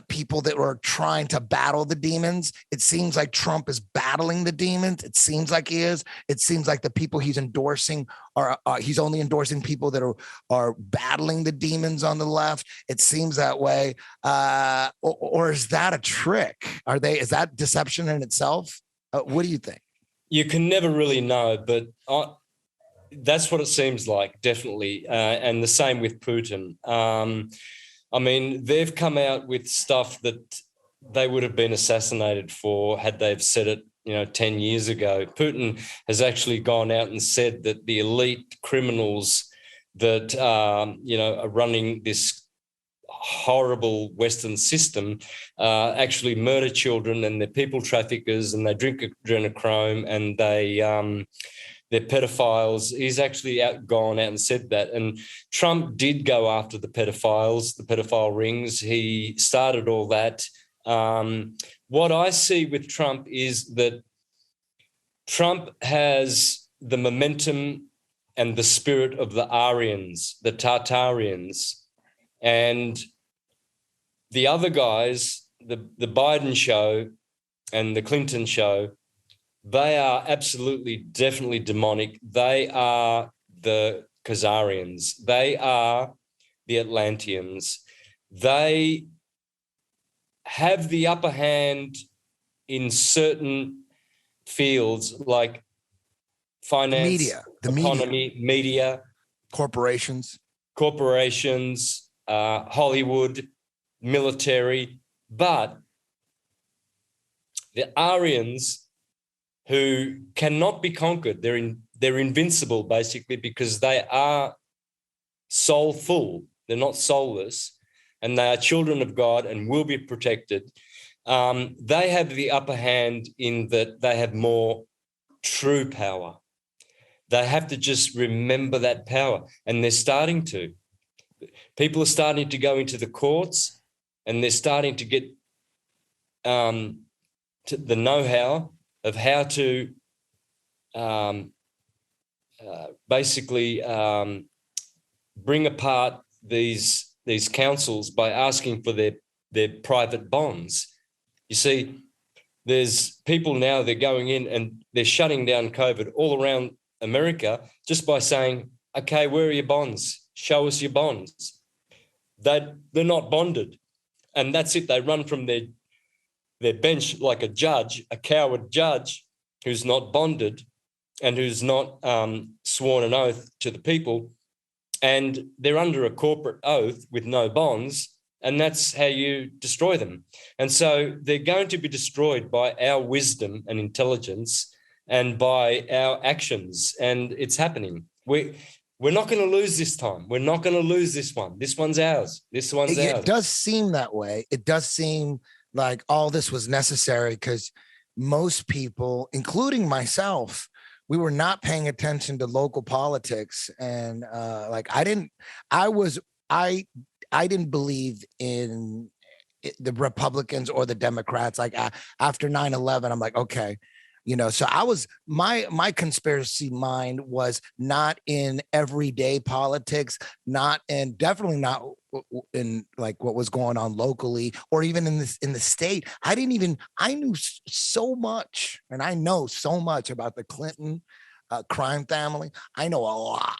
people that were trying to battle the demons. It seems like Trump is battling the demons. It seems like he is. It seems like the people he's endorsing he's only endorsing people that are battling the demons on the left. It seems that way. Or is that a trick? Is that deception in itself? What do you think? You can never really know, but That's what it seems like, definitely. And the same with Putin. I mean, they've come out with stuff that they would have been assassinated for had they've said it, 10 years ago. Putin has actually gone out and said that the elite criminals that, are running this horrible Western system actually murder children, and they're people traffickers, and they drink adrenochrome, and they're pedophiles. He's actually gone out and said that. And Trump did go after the pedophiles, the pedophile rings. He started all that. What I see with Trump is that Trump has the momentum and the spirit of the Aryans, the Tartarians, and the other guys, the Biden show and the Clinton show, they are absolutely, definitely demonic. They are the Khazarians. They are the Atlanteans. They have the upper hand in certain fields like finance, the economy, media, corporations, Hollywood, military. But the Aryans, who cannot be conquered, they're invincible, basically, because they are soulful. They're not soulless. And they are children of God and will be protected. They have the upper hand in that they have more true power. They have to just remember that power, and they're starting to. People are starting to go into the courts, and they're starting to get to the know-how of how to basically bring apart these councils by asking for their private bonds. You see, there's people now, they're going in and they're shutting down COVID all around America just by saying, okay, where are your bonds? Show us your bonds. They're not bonded. And that's it. They run from their bench like a judge, a coward judge who's not bonded and who's not sworn an oath to the people. And they're under a corporate oath with no bonds, and that's how you destroy them. And so they're going to be destroyed by our wisdom and intelligence and by our actions, and it's happening. We're not going to lose this time. We're not going to lose this one. This one's ours. This one's ours. It does seem that way. It does seem like all this was necessary because most people, including myself, we were not paying attention to local politics. And I didn't believe in the Republicans or the Democrats. Like after 9/11, I'm like, okay, so I was, my conspiracy mind was not in everyday politics, definitely not in like what was going on locally or even in the state. I knew so much, and I know so much about the Clinton crime family. I know a lot.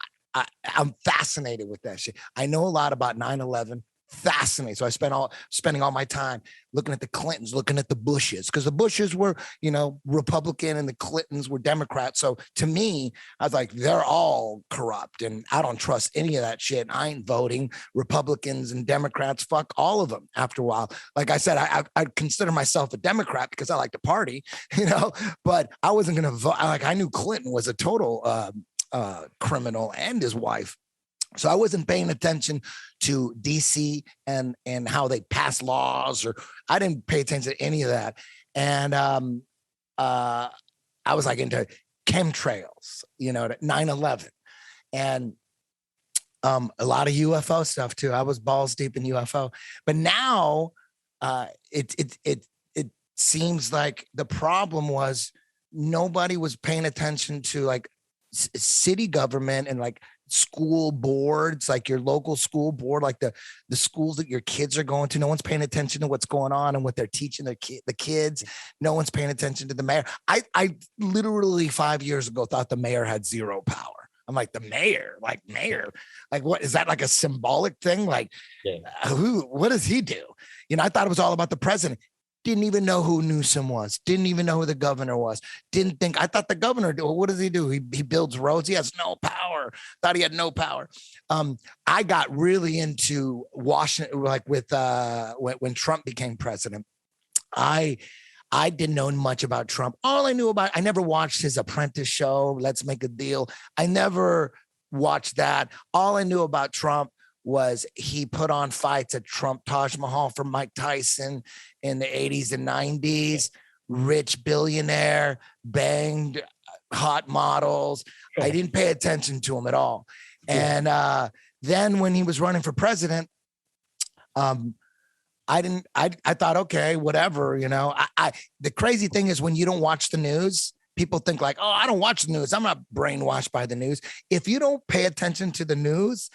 I'm fascinated with that shit. I know a lot about 9/11. Fascinating. So I spending all my time looking at the Clintons, looking at the Bushes, because the Bushes were, Republican and the Clintons were Democrats. So to me, I was like, they're all corrupt and I don't trust any of that shit. I ain't voting Republicans and Democrats. Fuck all of them after a while. Like I said, I consider myself a Democrat because I like to party, but I wasn't going to vote. I knew Clinton was a total criminal and his wife. So I wasn't paying attention to DC and how they pass laws, or I didn't pay attention to any of that. And I was like into chemtrails, 9/11, and a lot of UFO stuff too. I was balls deep in UFO, but now it seems like the problem was nobody was paying attention to like city government and like school boards, like your local school board, like the schools that your kids are going to. No one's paying attention to what's going on and what they're teaching the kids. No one's paying attention to the mayor. I literally 5 years ago thought the mayor had zero power. I'm like, the mayor, like what is that, like a symbolic thing? Like, what does he do? I thought it was all about the president. Didn't even know who Newsom was. Didn't even know who the governor was. Didn't think. I thought the governor. What does he do? He builds roads. He has no power. Thought he had no power. I got really into Washington, like with when Trump became president. I didn't know much about Trump. All I knew about, I never watched his Apprentice show, Let's Make a Deal. I never watched that. All I knew about Trump was he put on fights at Trump Taj Mahal for Mike Tyson in the 80s and 90s, rich billionaire, banged hot models. I didn't pay attention to him at all. And then when he was running for president, I thought, okay, whatever, you know. The crazy thing is when you don't watch the news, people think like, oh, I don't watch the news. I'm not brainwashed by the news. If you don't pay attention to the news,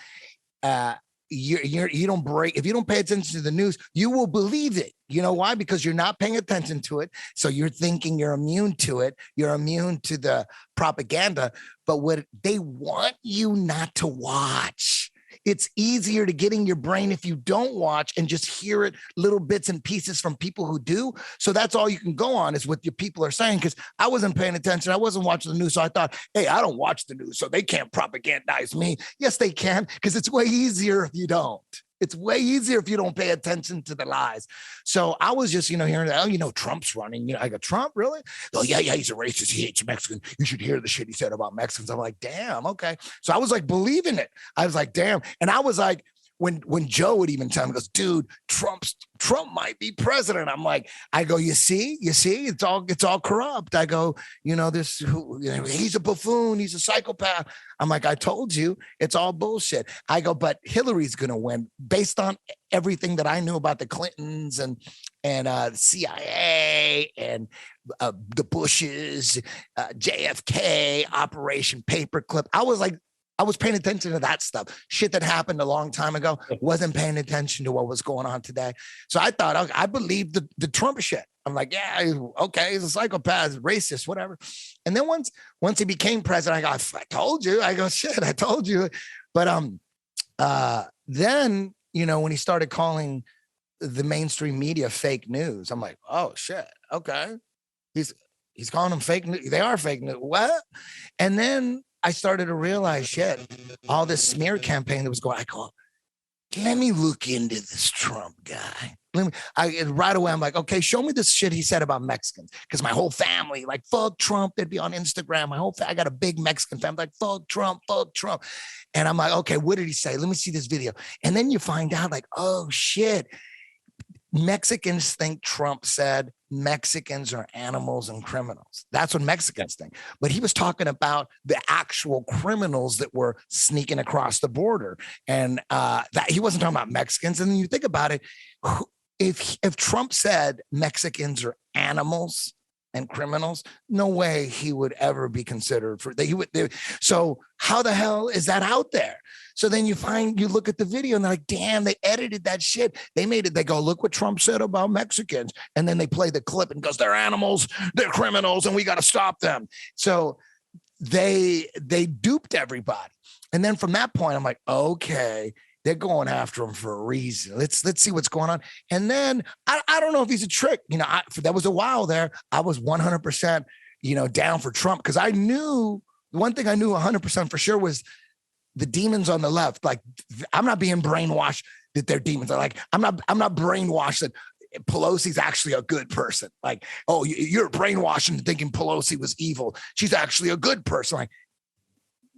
you don't break. If you don't pay attention to the news, you will believe it. You know why? Because you're not paying attention to it. So you're thinking you're immune to it. You're immune to the propaganda. But what they want you not to watch. It's easier to get in your brain if you don't watch and just hear it little bits and pieces from people who do. So that's all you can go on is what your people are saying. Because I wasn't paying attention. I wasn't watching the news. So I thought, hey, I don't watch the news, so they can't propagandize me. Yes, they can, because it's way easier if you don't. It's way easier if you don't pay attention to the lies. So I was just, hearing that, Trump's running. I go, Trump, really? Oh, yeah, he's a racist. He hates Mexicans. You should hear the shit he said about Mexicans. I'm like, damn, okay. So I was like believing it. I was like, damn. And I was like, when Joe would even tell me, goes, dude, Trump might be president. I'm like, I go, you see, it's all corrupt. I go, he's a buffoon, he's a psychopath. I'm like, I told you, it's all bullshit. I go, but Hillary's gonna win based on everything that I knew about the Clintons and CIA and the Bushes, JFK, Operation Paperclip. I was paying attention to that stuff, shit that happened a long time ago. Wasn't paying attention to what was going on today. So I thought, I believed the Trump shit. I'm like, yeah, okay, he's a psychopath, racist, whatever. And then once he became president, I told you. I go, shit, I told you. But then, when he started calling the mainstream media fake news, I'm like, oh shit, okay. He's calling them fake news. They are fake news. What? And then I started to realize, shit, all this smear campaign that was going, I go, let me look into this Trump guy. Right away, I'm like, okay, show me this shit he said about Mexicans. Because my whole family, like, fuck Trump. They'd be on Instagram. I got a big Mexican family, like, fuck Trump. And I'm like, okay, what did he say? Let me see this video. And then you find out, like, oh, shit. Mexicans think Trump said Mexicans are animals and criminals. That's what Mexicans think. But he was talking about the actual criminals that were sneaking across the border. And that he wasn't talking about Mexicans. And then you think about it, if Trump said Mexicans are animals and criminals, no way he would ever be considered for that. So how the hell is that out there? So then you look at the video and they're like, damn, they edited that shit. They made it. They go, look what Trump said about Mexicans. And then they play the clip and goes, they're animals, they're criminals, and we got to stop them. So they duped everybody. And then from that point, I'm like, okay, they're going after him for a reason. Let's see what's going on. And then I don't know if he's a trick. There was a while there. I was 100%, down for Trump because I knew one thing I knew 100% for sure was the demons on the left. Like, I'm not being brainwashed that they're demons. I'm not brainwashed that Pelosi's actually a good person. Like, oh, you're brainwashing thinking Pelosi was evil. She's actually a good person. Like,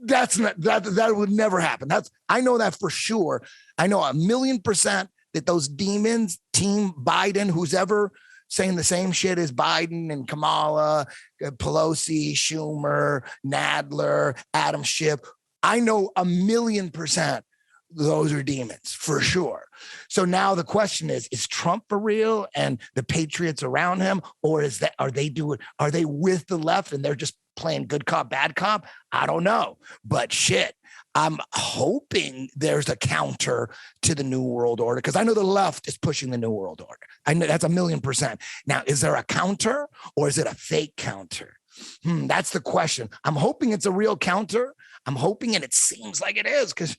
that would never happen. I know that for sure. I know 1,000,000% that those demons, Team Biden, who's ever saying the same shit as Biden and Kamala, Pelosi, Schumer, Nadler, Adam Schiff. I know 1,000,000% those are demons for sure. So now the question is Trump for real and the patriots around him, or are they with the left and they're just playing good cop, bad cop? I don't know, but shit, I'm hoping there's a counter to the New World Order because I know the left is pushing the New World Order. I know that's 1,000,000%. Now, is there a counter or is it a fake counter? That's the question. I'm hoping it's a real counter. I'm hoping, and it seems like it is because,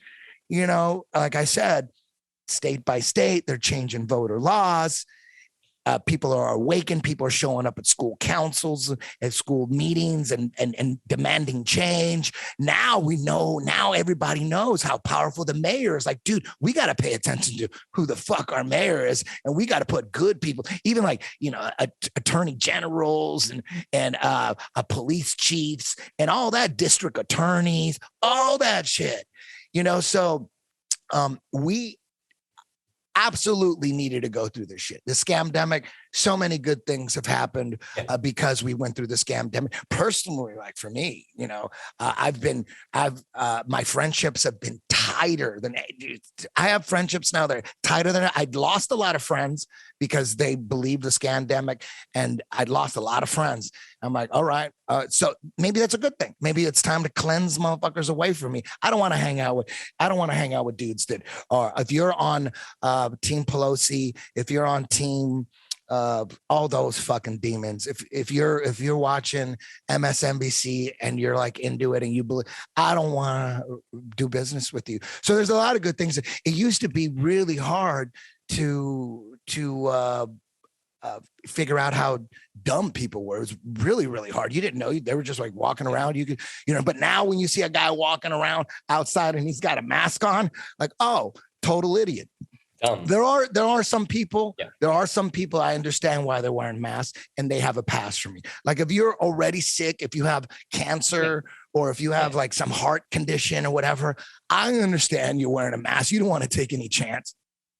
like I said, state by state, they're changing voter laws. people are awakened. People are showing up at school councils, at school meetings, and demanding change. Now we know. Now everybody knows how powerful the mayor is. Like, dude, we got to pay attention to who the fuck our mayor is, and we got to put good people, even like attorney generals and police chiefs and all that, district attorneys, all that shit. So we absolutely needed to go through this shit. The scamdemic, so many good things have happened because we went through the scamdemic. Personally, like for me, my friendships have been tighter than I have friendships now that are tighter than I'd lost a lot of friends because they believed the scamdemic, and I'd lost a lot of friends. I'm like, all right, so maybe that's a good thing. Maybe it's time to cleanse motherfuckers away from me. I don't want to hang out with dudes that are, if you're on Team Pelosi, if you're on team all those fucking demons, if you're watching MSNBC and you're like into it and you believe, I don't want to do business with you. So there's a lot of good things. It used to be really hard to figure out how dumb people were. It was really, really hard. You didn't know. They were just like walking around. You could, but now when you see a guy walking around outside and he's got a mask on, like, oh, total idiot. There are some people, I understand why they're wearing masks, and they have a pass for me. Like if you're already sick, if you have cancer, or if you have like some heart condition or whatever, I understand you're wearing a mask. You don't want to take any chance.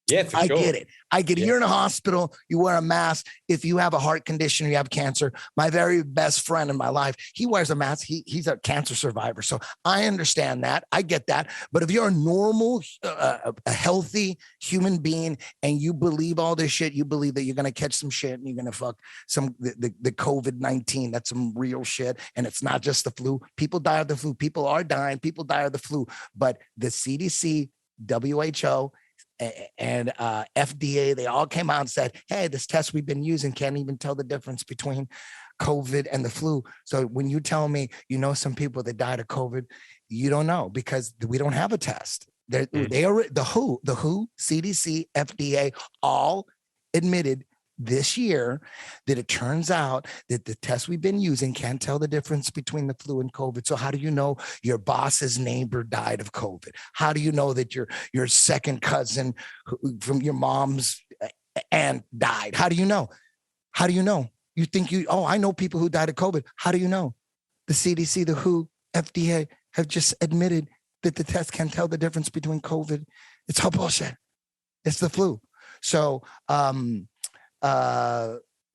Yeah, for I sure. get it. You're in a hospital, you wear a mask. If you have a heart condition or you have cancer, my very best friend in my life, he wears a mask. He's a cancer survivor. So I understand that. I get that. But if you're a normal, a healthy human being and you believe all this shit, you believe that you're going to catch some shit and you're going to fuck the COVID-19. That's some real shit. And it's not just the flu. People die of the flu. People are dying. People die of the flu. But the CDC, WHO, and FDA, they all came out and said, hey, this test we've been using can't even tell the difference between COVID and the flu. So when you tell me, some people that died of COVID, you don't know because we don't have a test. They are the WHO, CDC, FDA, all admitted this year that it turns out that the test we've been using can't tell the difference between the flu and COVID. So how do you know your boss's neighbor died of COVID? How do you know that your second cousin from your mom's aunt died? How do you know? How do you know? You think I know people who died of COVID. How do you know? The CDC, the WHO, FDA have just admitted that the test can't tell the difference between COVID. It's all bullshit. It's the flu. So,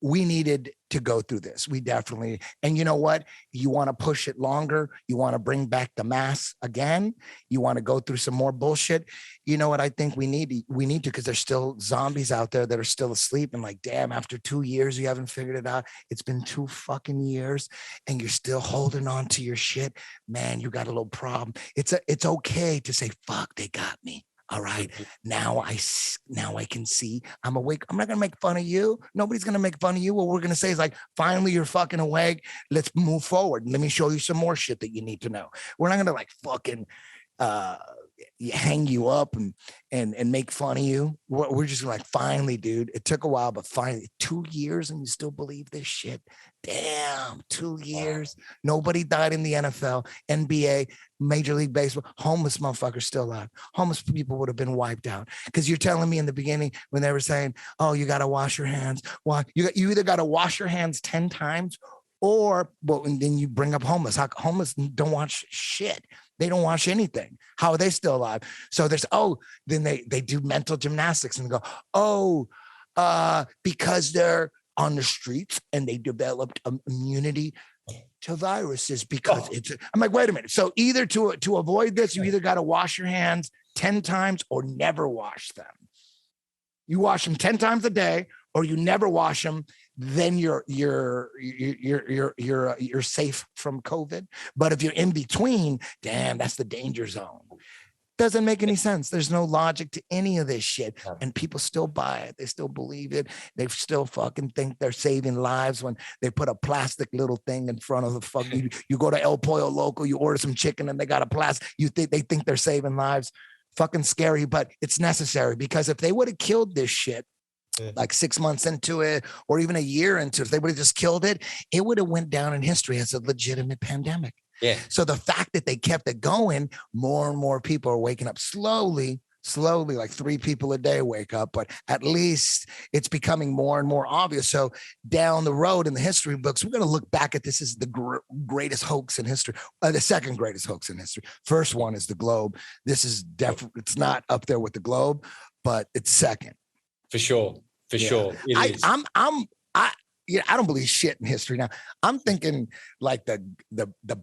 we needed to go through this. We definitely, and you know what? You want to push it longer. You want to bring back the masks again. You want to go through some more bullshit. You know what I think we need to, because there's still zombies out there that are still asleep. And like, damn, after 2 years, you haven't figured it out. It's been 2 fucking years and you're still holding on to your shit. Man, you got a little problem. It's okay to say, fuck, they got me. All right. Now I can see I'm awake. I'm not going to make fun of you. Nobody's going to make fun of you. What we're going to say is like, finally, you're fucking awake. Let's move forward. Let me show you some more shit that you need to know. We're not going to like fucking hang you up and make fun of you. We're just like, finally, dude, it took a while, but finally 2 years and you still believe this shit. Damn, 2 years. Nobody died in the NFL, NBA, Major League Baseball. Homeless motherfuckers still alive. Homeless people would have been wiped out. Because you're telling me in the beginning when they were saying, oh, you got to wash your hands. Why? You either got to wash your hands 10 times and then you bring up homeless. Homeless don't wash shit. They don't wash anything. How are they still alive? So then they do mental gymnastics and go, because they're on the streets and they developed immunity to viruses because I'm like, wait a minute. So either to avoid this, you either got to wash your hands 10 times or never wash them. You wash them 10 times a day or you never wash them. Then you're safe from COVID. But if you're in between, damn, that's the danger zone. Doesn't make any sense. There's no logic to any of this shit. And people still buy it. They still believe it. They still fucking think they're saving lives when they put a plastic little thing in front of the fucking, you go to El Pollo Loco, you order some chicken and they got a plastic, they think they're saving lives. Fucking scary, but it's necessary because if they would have killed this shit like 6 months into it, or even a year into it, if they would have just killed it, it would have went down in history as a legitimate pandemic. Yeah. So the fact that they kept it going, more and more people are waking up slowly, like 3 people a day wake up, but at least it's becoming more and more obvious. So down the road in the history books, we're going to look back at this as the greatest hoax in history, the second greatest hoax in history. First one is the globe. This is definitely, it's not up there with the globe, but it's second. For sure. For sure. I don't believe shit in history now. I'm thinking like the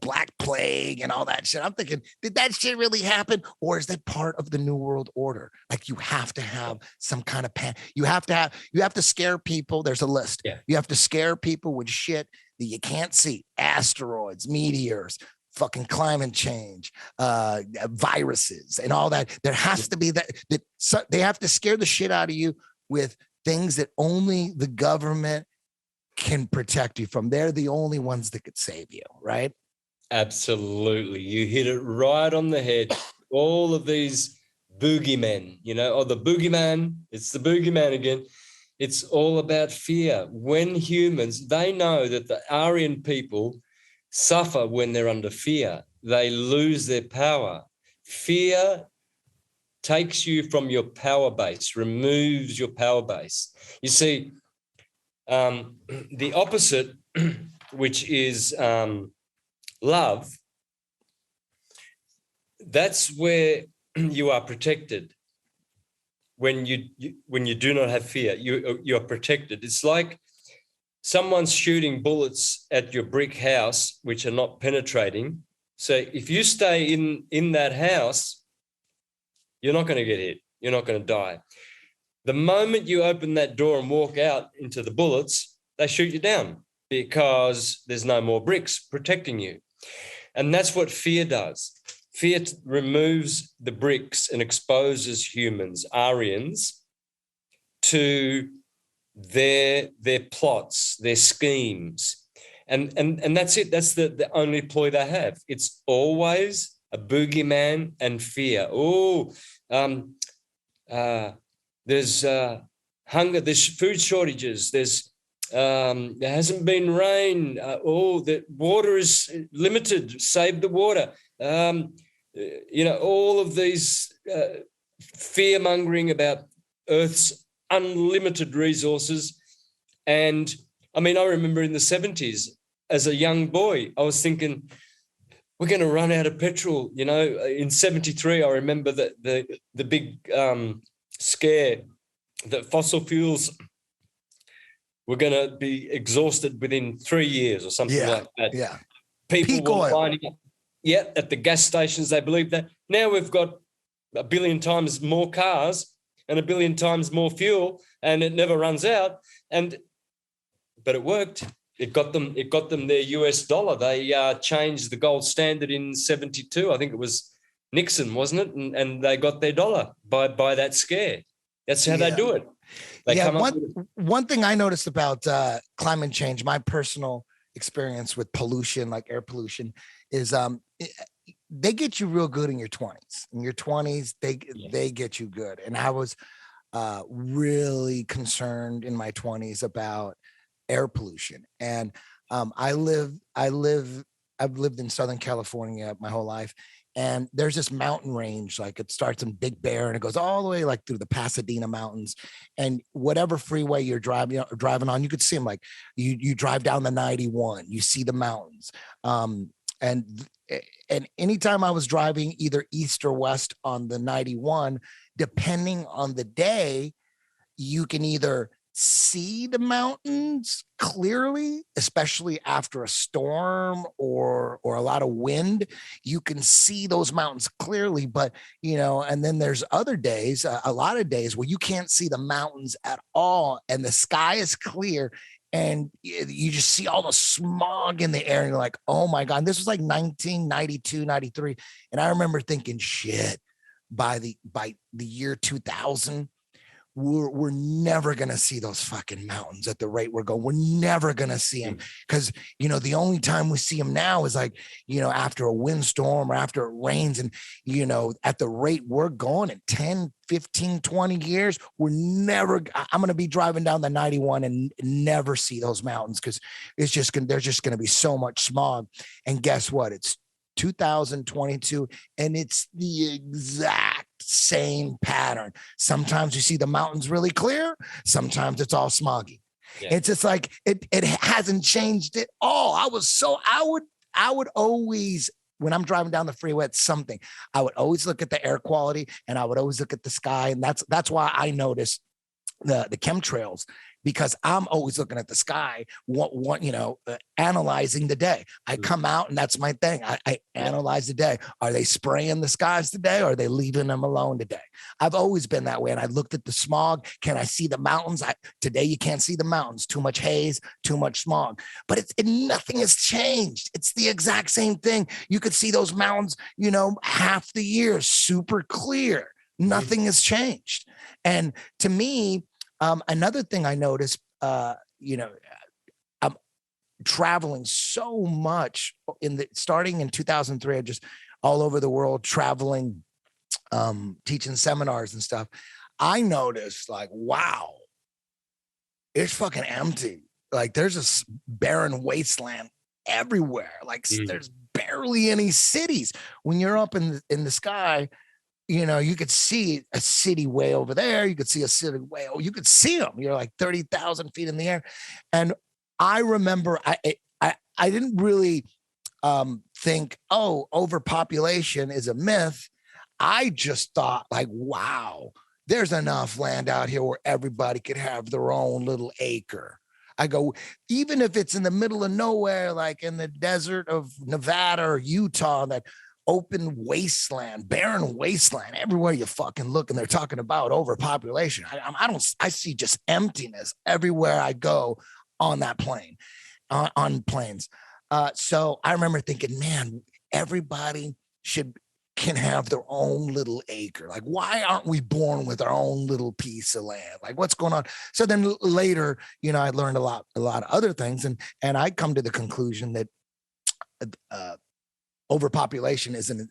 Black Plague and all that shit. I'm thinking, did that shit really happen, or is that part of the New World Order? Like you have to have some kind of you have to scare people. There's a list. Yeah. You have to scare people with shit that you can't see: asteroids, meteors, fucking climate change, viruses, and all that. There has to be so they have to scare the shit out of you with things that only the government can protect you from. They're the only ones that could save you, right? Absolutely. You hit it right on the head. All of these boogeymen, the boogeyman, it's the boogeyman again. It's all about fear. When humans, they know that the Aryan people suffer when they're under fear. They lose their power. Fear takes you from your power base, removes your power base. You see, the opposite, which is love, that's where you are protected. When you do not have fear, you are protected. It's like someone's shooting bullets at your brick house, which are not penetrating. So if you stay in that house, you're not going to get hit. You're not going to die. The moment you open that door and walk out into the bullets, they shoot you down because there's no more bricks protecting you. And that's what fear does. Fear removes the bricks and exposes humans, Aryans, to their plots, their schemes. And that's it. That's the only ploy they have. It's always a boogeyman and fear. There's hunger, there's food shortages, there hasn't been rain, the water is limited, save the water. All of these fear-mongering about Earth's unlimited resources. And I mean, I remember in the 70s, as a young boy, I was thinking, we're going to run out of petrol. In 73, I remember that the big scare that fossil fuels were going to be exhausted within 3 years or something like that. Yeah. People were lining up. Yeah, at the gas stations, they believe that. Now we've got 1 billion times more cars and 1 billion times more fuel, and it never runs out. But it worked. It got them their US dollar. They changed the gold standard in 72. I think it was Nixon, wasn't it? And they got their dollar by that scare. That's how they do it. One thing I noticed about climate change, my personal experience with pollution, like air pollution, is they get you real good in your 20s. In your 20s, they get you good. And I was really concerned in my 20s about air pollution. And I've lived in Southern California my whole life. And there's this mountain range, like it starts in Big Bear and it goes all the way like through the Pasadena Mountains. And whatever freeway you're driving on, you could see them. Like you drive down the 91, you see the mountains. And anytime I was driving either east or west on the 91, depending on the day, you can either see the mountains clearly, especially after a storm or a lot of wind. You can see those mountains clearly, but and then there's other days, a lot of days where you can't see the mountains at all and the sky is clear and you just see all the smog in the air and you're like, oh my God. And this was like 1992, 93. And I remember thinking, shit, by the year 2000, we're never going to see those fucking mountains at the rate we're going. We're never going to see them because, you know, the only time we see them now is like, you know, after a windstorm or after it rains. And, you know, at the rate we're going in 10, 15, 20 years, I'm going to be driving down the 91 and never see those mountains because there's just going to be so much smog. And guess what? It's 2022 and it's the exact same pattern. Sometimes you see the mountains really clear, sometimes it's all smoggy. Yeah. It's just like it hasn't changed at all. I would always, when I'm driving down the freeway at something, I would always look at the air quality and I would always look at the sky. And that's why I notice the chemtrails, because I'm always looking at the sky, analyzing the day. I come out and that's my thing. I analyze the day. Are they spraying the skies today or are they leaving them alone today? I've always been that way. And I looked at the smog. Can I see the mountains? Today you can't see the mountains. Too much haze, too much smog. But nothing has changed. It's the exact same thing. You could see those mountains, you know, half the year, super clear. Nothing has changed. And to me, another thing I noticed, you know, I'm traveling so much starting in 2003, I just all over the world traveling, teaching seminars and stuff. I noticed like, wow, it's fucking empty. Like there's a barren wasteland everywhere. Like there's barely any cities. When you're up in the sky, you know, you could see a city way over there. You could see a city you could see them. You're like 30,000 feet in the air. And I remember I didn't really think, oh, overpopulation is a myth. I just thought like, wow, there's enough land out here where everybody could have their own little acre. I go, even if it's in the middle of nowhere, like in the desert of Nevada or Utah, that open wasteland, barren wasteland, everywhere you fucking look, and they're talking about overpopulation. I see just emptiness everywhere I go on that plane, on planes. So I remember thinking, man, everybody can have their own little acre. Like, why aren't we born with our own little piece of land? Like, what's going on? So then later, you know, I learned a lot of other things, and I come to the conclusion that overpopulation is an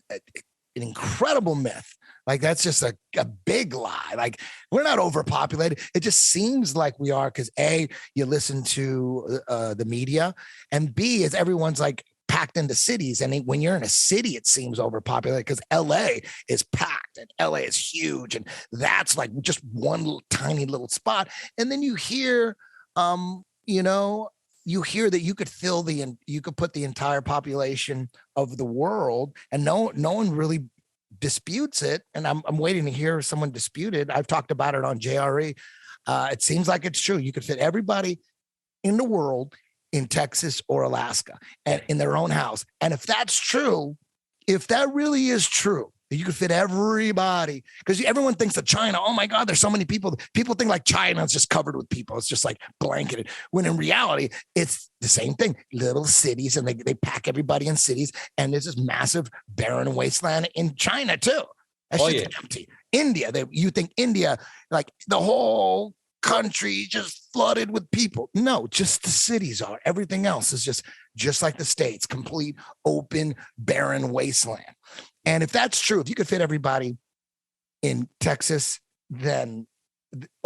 incredible myth. Like that's just a big lie. Like we're not overpopulated. It just seems like we are because A, you listen to the media, and B is everyone's like packed into cities. And when you're in a city, it seems overpopulated because LA is packed and LA is huge. And that's like just one tiny little spot. And then you hear, you hear that you could put the entire population of the world, and no one really disputes it. And I'm waiting to hear someone dispute it. I've talked about it on JRE. It seems like it's true. You could fit everybody in the world in Texas or Alaska and in their own house. And if that's true, if that really is true, you could fit everybody, because everyone thinks that China, oh my God, there's so many people. People think like China is just covered with people. It's just like blanketed. When in reality, it's the same thing. Little cities, and they pack everybody in cities. And there's this massive barren wasteland in China too. That's empty. India, you think India, like the whole country just flooded with people. No, just the cities are. Everything else is just like the States, complete open, barren wasteland. And if that's true, if you could fit everybody in Texas, then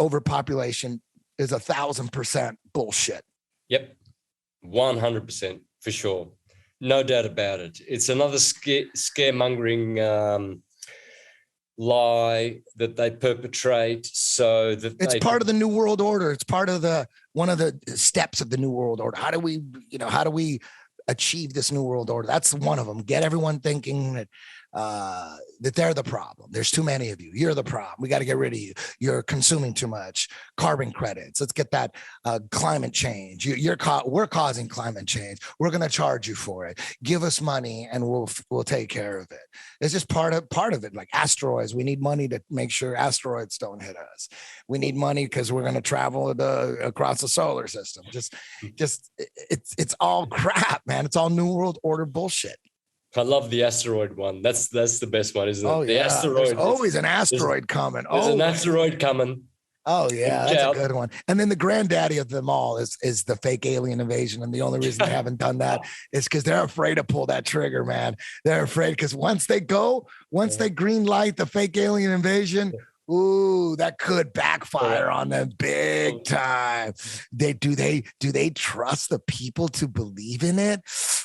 overpopulation is 1,000% bullshit. Yep. 100% for sure. No doubt about it. It's another scaremongering lie that they perpetrate so that it's part of the New World Order. It's part of one of the steps of the New World Order. How do we achieve this New World Order? That's one of them. Get everyone thinking that they're the problem. There's too many of you. You're the problem. We got to get rid of you. You're consuming too much carbon credits. Let's get that climate change. We're causing climate change. We're going to charge you for it. Give us money and we'll take care of it. It's just part of it. Like asteroids. We need money to make sure asteroids don't hit us. We need money because we're going to travel across the solar system. It's all crap, man. It's all New World Order bullshit. I love the asteroid one. That's the best one, isn't it? Oh, the yeah. asteroid. There's always an asteroid coming. There's an asteroid coming. Oh yeah, Watch that's out. a good one. And then the granddaddy of them all is the fake alien invasion. And the only reason they haven't done that is because they're afraid to pull that trigger, man. They're afraid because once they green light the fake alien invasion, ooh, that could backfire on them big time. Do they trust the people to believe in it?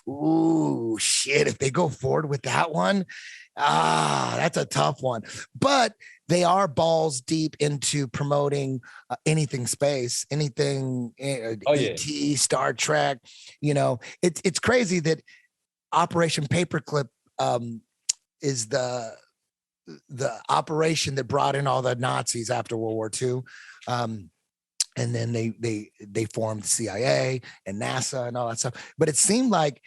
Ooh, shit. If they go forward with that one, that's a tough one. But they are balls deep into promoting anything space, anything ET, Star Trek. You know, it's crazy that Operation Paperclip is the operation that brought in all the Nazis after World War II. And then they formed CIA and NASA and all that stuff. But it seemed like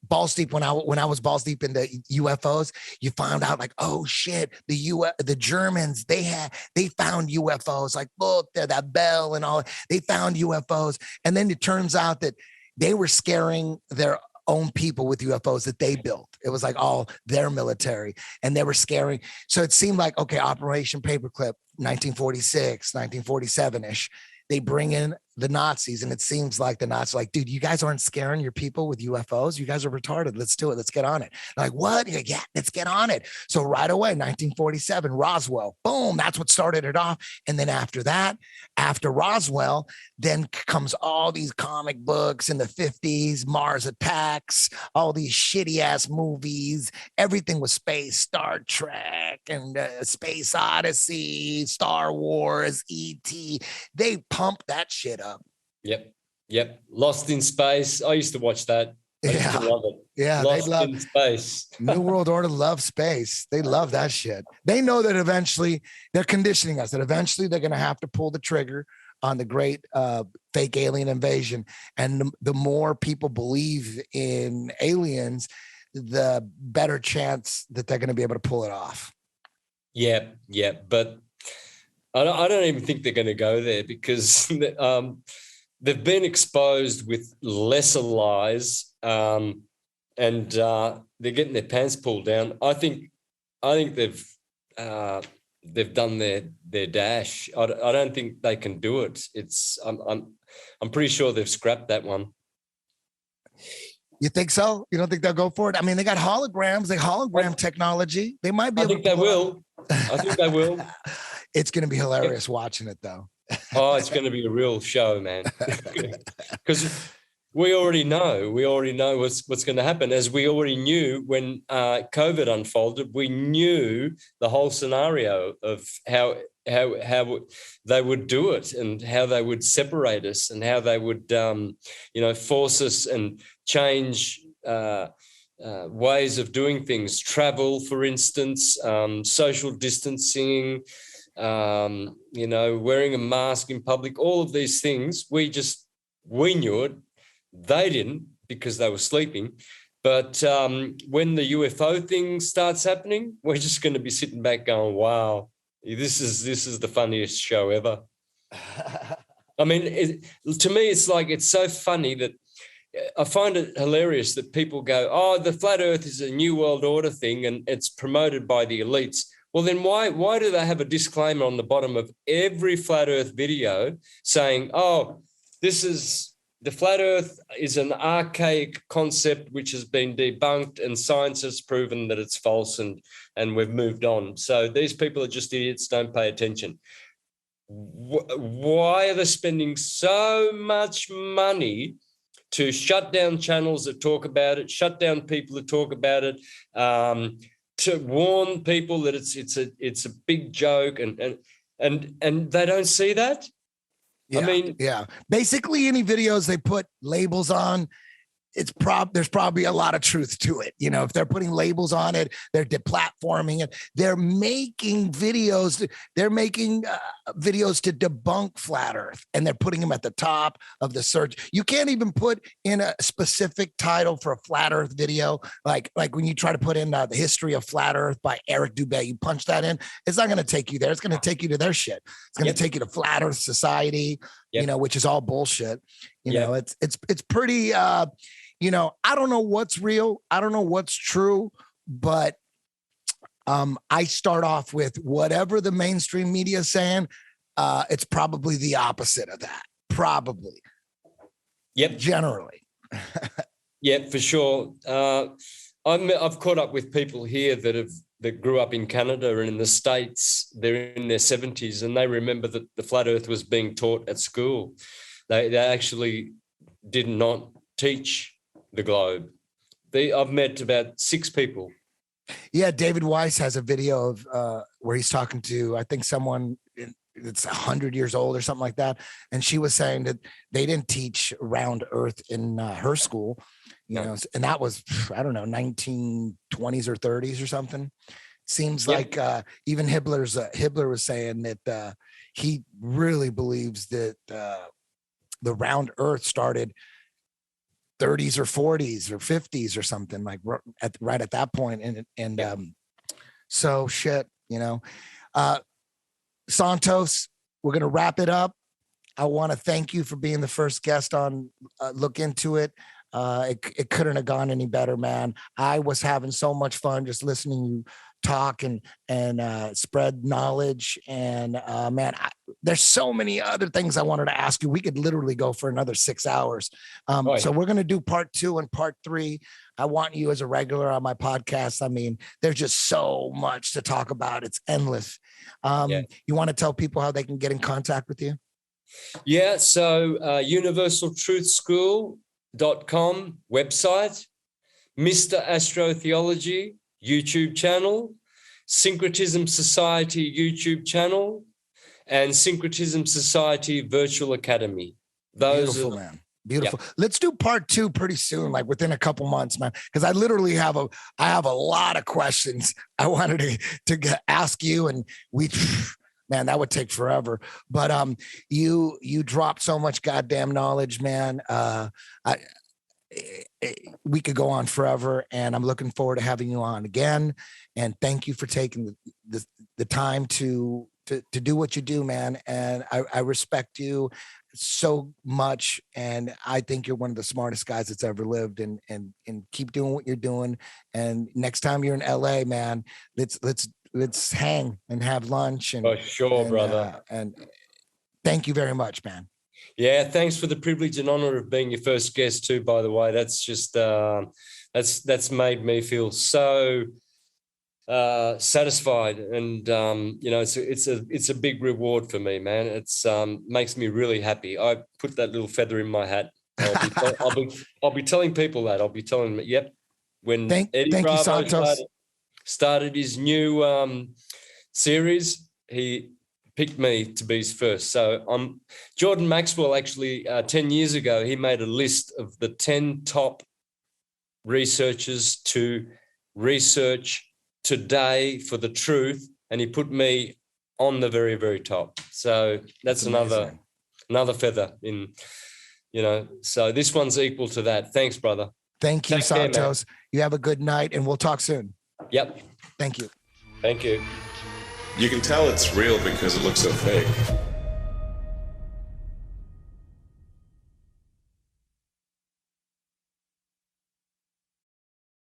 balls deep when I was balls deep in the UFOs. You found out like, oh shit, the Germans they found UFOs, like look, that bell and all. They found UFOs, and then it turns out that they were scaring their own people with UFOs that they built. It was like all their military, and they were scaring. So it seemed like, okay, Operation Paperclip, 1946, 1947-ish. They bring in the Nazis, and it seems like the Nazis are like, dude, you guys aren't scaring your people with UFOs. You guys are retarded. Let's do it. Let's get on it. They're like, what? Like, yeah, let's get on it. So right away, 1947, Roswell, boom, that's what started it off. And then after that, after Roswell, then comes all these comic books in the 50s, Mars Attacks, all these shitty ass movies. Everything was space, Star Trek and Space Odyssey, Star Wars, E.T. They pumped that shit up. Yep. Lost in Space. I used to watch that. I used to love it. Yeah, Lost in Space. New World Order loves space. They love that shit. They know that eventually they're conditioning us, that eventually they're going to have to pull the trigger on the great fake alien invasion. And the more people believe in aliens, the better chance that they're going to be able to pull it off. Yeah. But I don't even think they're going to go there because they've been exposed with lesser lies, and they're getting their pants pulled down. I think they've done their dash. I don't think they can do it. I'm pretty sure they've scrapped that one. You think so? You don't think they'll go for it? I mean, they got holograms, hologram technology. They might be. I think they will. I think they will. It's going to be hilarious watching it, though. Oh, it's going to be a real show, man. Because we already know what's going to happen. As we already knew when COVID unfolded, we knew the whole scenario of how they would do it and how they would separate us and how they would, force us and change ways of doing things. Travel, for instance, social distancing. Wearing a mask in public, all of these things, we knew it. They didn't because they were sleeping. But when the UFO thing starts happening, we're just going to be sitting back going, wow, this is the funniest show ever. I mean, to me, it's so funny that I find it hilarious that people go, oh, the flat earth is a new world order thing and it's promoted by the elites. Well, then why do they have a disclaimer on the bottom of every flat earth video saying, oh, the flat earth is an archaic concept which has been debunked and science has proven that it's false and we've moved on. So these people are just idiots, don't pay attention. Why are they spending so much money to shut down channels that talk about it, shut down people that talk about it, to warn people that it's a big joke and they don't see that? Yeah, I mean, yeah. Basically, any videos they put labels on, there's probably a lot of truth to it. You know, if they're putting labels on it, they're deplatforming it. They're making videos. They're making videos to debunk flat Earth, and they're putting them at the top of the search. You can't even put in a specific title for a flat Earth video, like when you try to put in the history of flat Earth by Eric Dubé. You punch that in, it's not going to take you there. It's going to take you to their shit. It's going to take you to Flat Earth Society, which is all bullshit. You know, it's pretty. I don't know what's real. I don't know what's true, but I start off with whatever the mainstream media is saying. it's probably the opposite of that. Probably. Yep. Generally. Yeah, for sure. I've caught up with people here that grew up in Canada and in the States. They're in their 70s, and they remember that the flat Earth was being taught at school. They actually did not teach the globe. I've met about 6 people. Yeah, David Weiss has a video of where he's talking to, I think, someone that's 100 years old or something like that, and she was saying that they didn't teach round Earth in her school. You know, and that was, I don't know, 1920s or 30s or something. Seems like even Hibbler was saying that he really believes that the round Earth started 30s or 40s or 50s or something, like right at that point. And so shit, you know. Santos, we're gonna wrap it up. I want to thank you for being the first guest on Look Into It. It couldn't have gone any better, man. I was having so much fun just listening to you talk and spread knowledge. And man, there's so many other things I wanted to ask you. We could literally go for another 6 hours. So we're going to do part 2 and part 3. I want you as a regular on my podcast. I mean, there's just so much to talk about. It's endless. You want to tell people how they can get in contact with you? Yeah. So universaltruthschool.com website, Mr. Astrotheology YouTube channel, Syncretism Society YouTube channel, and Syncretism Society Virtual Academy. Beautiful, man. Beautiful. Yep. Let's do part 2 pretty soon, like within a couple months, man. Because I literally have a lot of questions I wanted to ask you, and man, that would take forever. But you dropped so much goddamn knowledge, man. We could go on forever, and I'm looking forward to having you on again. And thank you for taking the time to do what you do, man. And I respect you so much, and I think you're one of the smartest guys that's ever lived. And keep doing what you're doing. And next time you're in LA, man, let's hang and have lunch. And for sure, brother. And thank you very much, man. Yeah, thanks for the privilege and honor of being your first guest too, by the way. That's just that's made me feel so satisfied, and you know, it's a big reward for me, man. It's makes me really happy. I put that little feather in my hat. I'll be telling people that. I'll be telling them, yep. When Eddie Bravo started his new series, he picked me to be his first. So Jordan Maxwell actually 10 years ago, he made a list of the 10 top researchers to research today for the truth, and he put me on the very, very top. So that's another feather in, you know, so this one's equal to that. Thanks, brother. Thank you, Santos. You have a good night, and we'll talk soon. Yep. Thank you. Thank you. You can tell it's real because it looks so fake.